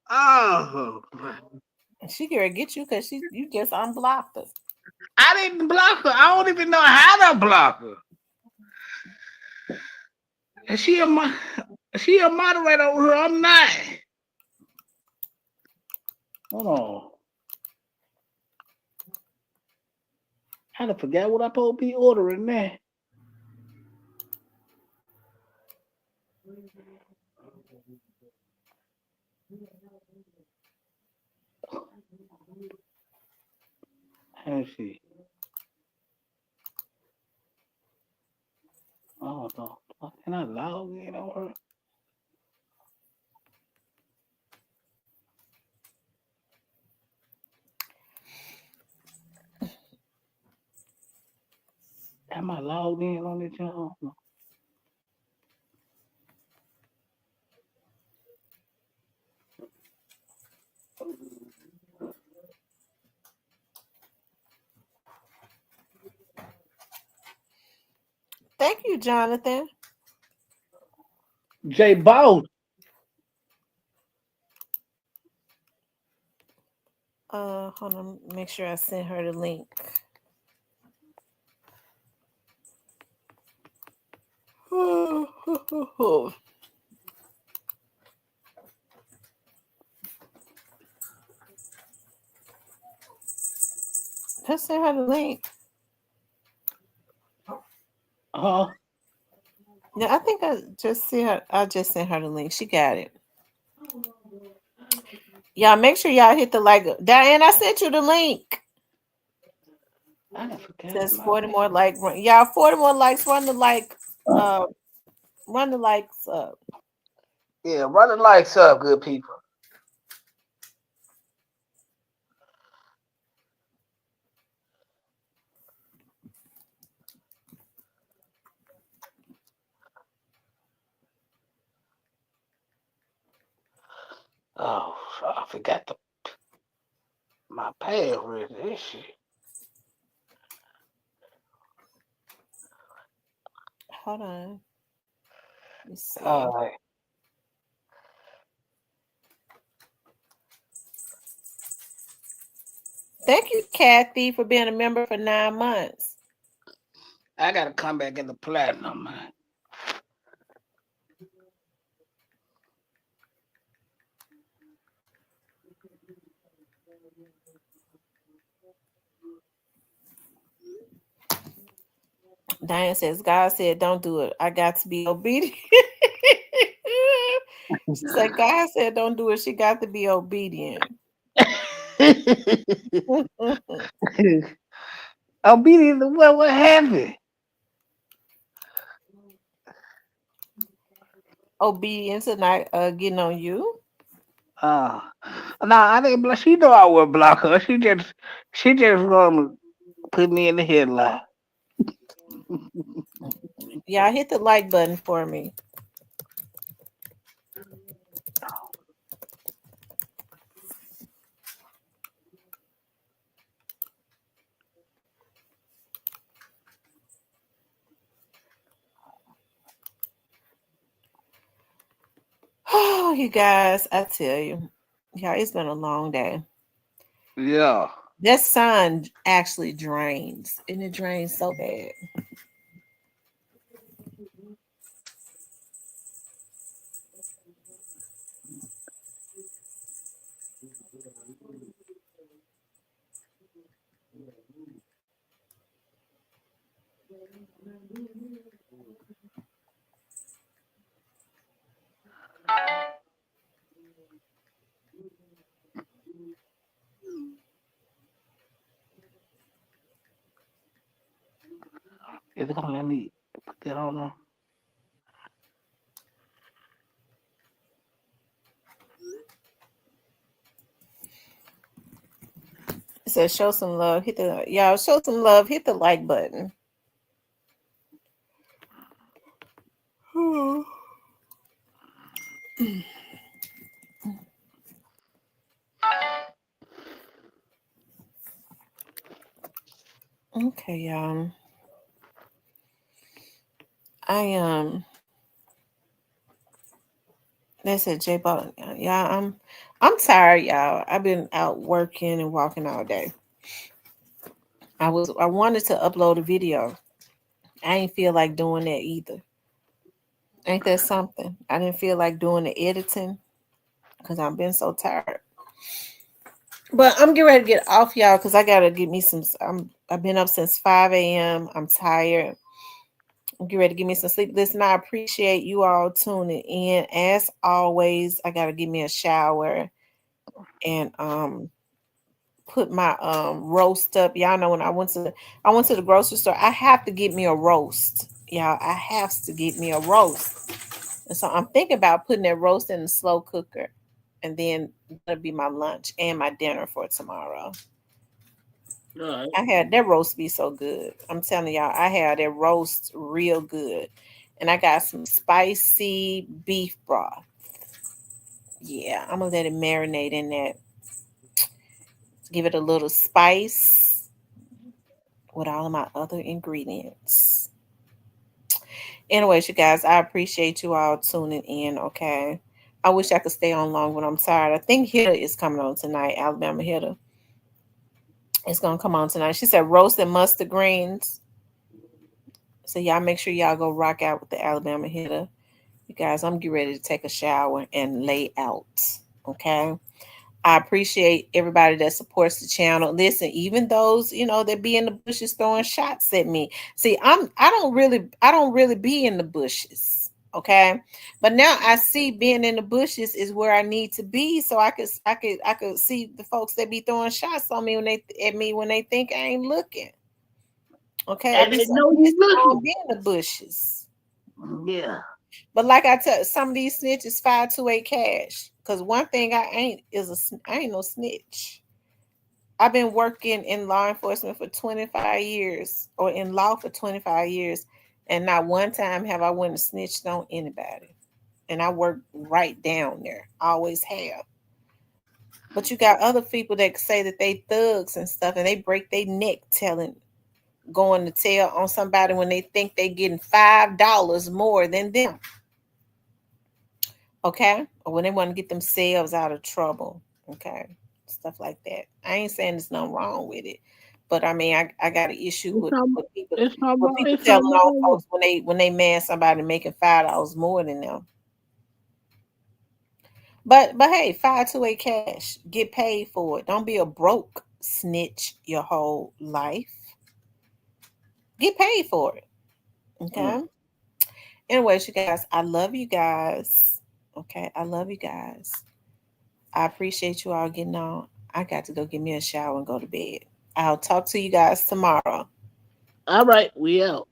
Oh, She gonna get you because you just unblocked her. I didn't block her. I don't even know how to block her. And she a moderator over here. I'm not. Hold on. I done forgot what I supposed to be ordering now. Let me see. Oh no. Can I log in on her? Am I logged in on this channel? No. Thank you, Jonathan. J Boss. Hold on, make sure I send her the link. Let's send her the link. Yeah, I think I just see her. I just sent her the link. She got it. Y'all make sure y'all hit the like. Diane, I sent you the link. I forgot Says my 40 more likes. Y'all, 40 more likes. Uh, run the likes up. yeah, run the lights up, good people. Oh, I forgot my password. This shit. Hold on. Let's see. All right. Thank you, Kathy, for being a member for 9 months. I gotta come back in the platinum, man. Diane says, God said, don't do it. I got to be obedient. She said, God said, don't do it. She got to be obedient. Obedient to what? What happened? Obedience and not getting on you. Uh, no, I didn't block. She know I would block her. She just gonna put me in the headline. Yeah, hit the like button for me. Oh, you guys, I tell you. Yeah, it's been a long day. Yeah. That sun actually drains, and it drains so bad. Is it gonna let me put that on there? It says show some love. Hit the y'all show some love. Hit the like button. Okay, y'all. I They said J Ball. Yeah, I'm tired, y'all. I've been out working and walking all day. I wanted to upload a video. I ain't feel like doing that either. Ain't that something? I didn't feel like doing the editing because I've been so tired. But I'm getting ready to get off, y'all, because I gotta get me some. I've been up since 5 a.m. I'm tired. I'm getting ready to give me some sleep. Listen, I appreciate you all tuning in. As always, I gotta give me a shower and put my roast up. Y'all know when I went to the grocery store, I have to get me a roast. Y'all, I have to get me a roast. And so I'm thinking about putting that roast in the slow cooker. And then that'll be my lunch and my dinner for tomorrow. All right. I had that roast be so good. I'm telling y'all, I had that roast real good. And I got some spicy beef broth. Yeah, I'm gonna let it marinate in that. Give it a little spice with all of my other ingredients. Anyways, you guys, I appreciate you all tuning in. Okay. I wish I could stay on long, but I'm tired. I think Hitter is coming on tonight. Alabama Hitter is gonna come on tonight. She said roast and mustard greens. So y'all make sure y'all go rock out with the Alabama Hitter. You guys, I'm getting ready to take a shower and lay out. Okay. I appreciate everybody that supports the channel. Listen, even those, that be in the bushes throwing shots at me. See, I don't really be in the bushes. Okay. But now I see being in the bushes is where I need to be. So I could see the folks that be throwing shots on me when they think I ain't looking. Okay, it And be they some know you snitches looking. gonna be in the bushes. Yeah. But like I tell some of these snitches 528 cash. Cause one thing I ain't is I ain't no snitch. I've been working in law enforcement for 25 years or in law for 25 years. And not one time have I went and snitched on anybody. And I work right down there. Always have. But you got other people that say that they thugs and stuff and they break their neck telling going to tell on somebody when they think they getting $5 more than them. Okay? Or when they want to get themselves out of trouble. Okay. Stuff like that. I ain't saying there's nothing wrong with it. But I mean I got an issue It's not, it's not with wrong. people It's not telling on wrong with folks when they mad somebody making $5 more than them. But hey, 528 cash. Get paid for it. Don't be a broke snitch your whole life. Get paid for it. it. Okay. Anyways, you guys, I love you guys. Okay, I love you guys. I appreciate you all getting on. I got to go get me a shower and go to bed. I'll talk to you guys tomorrow. All right, we out.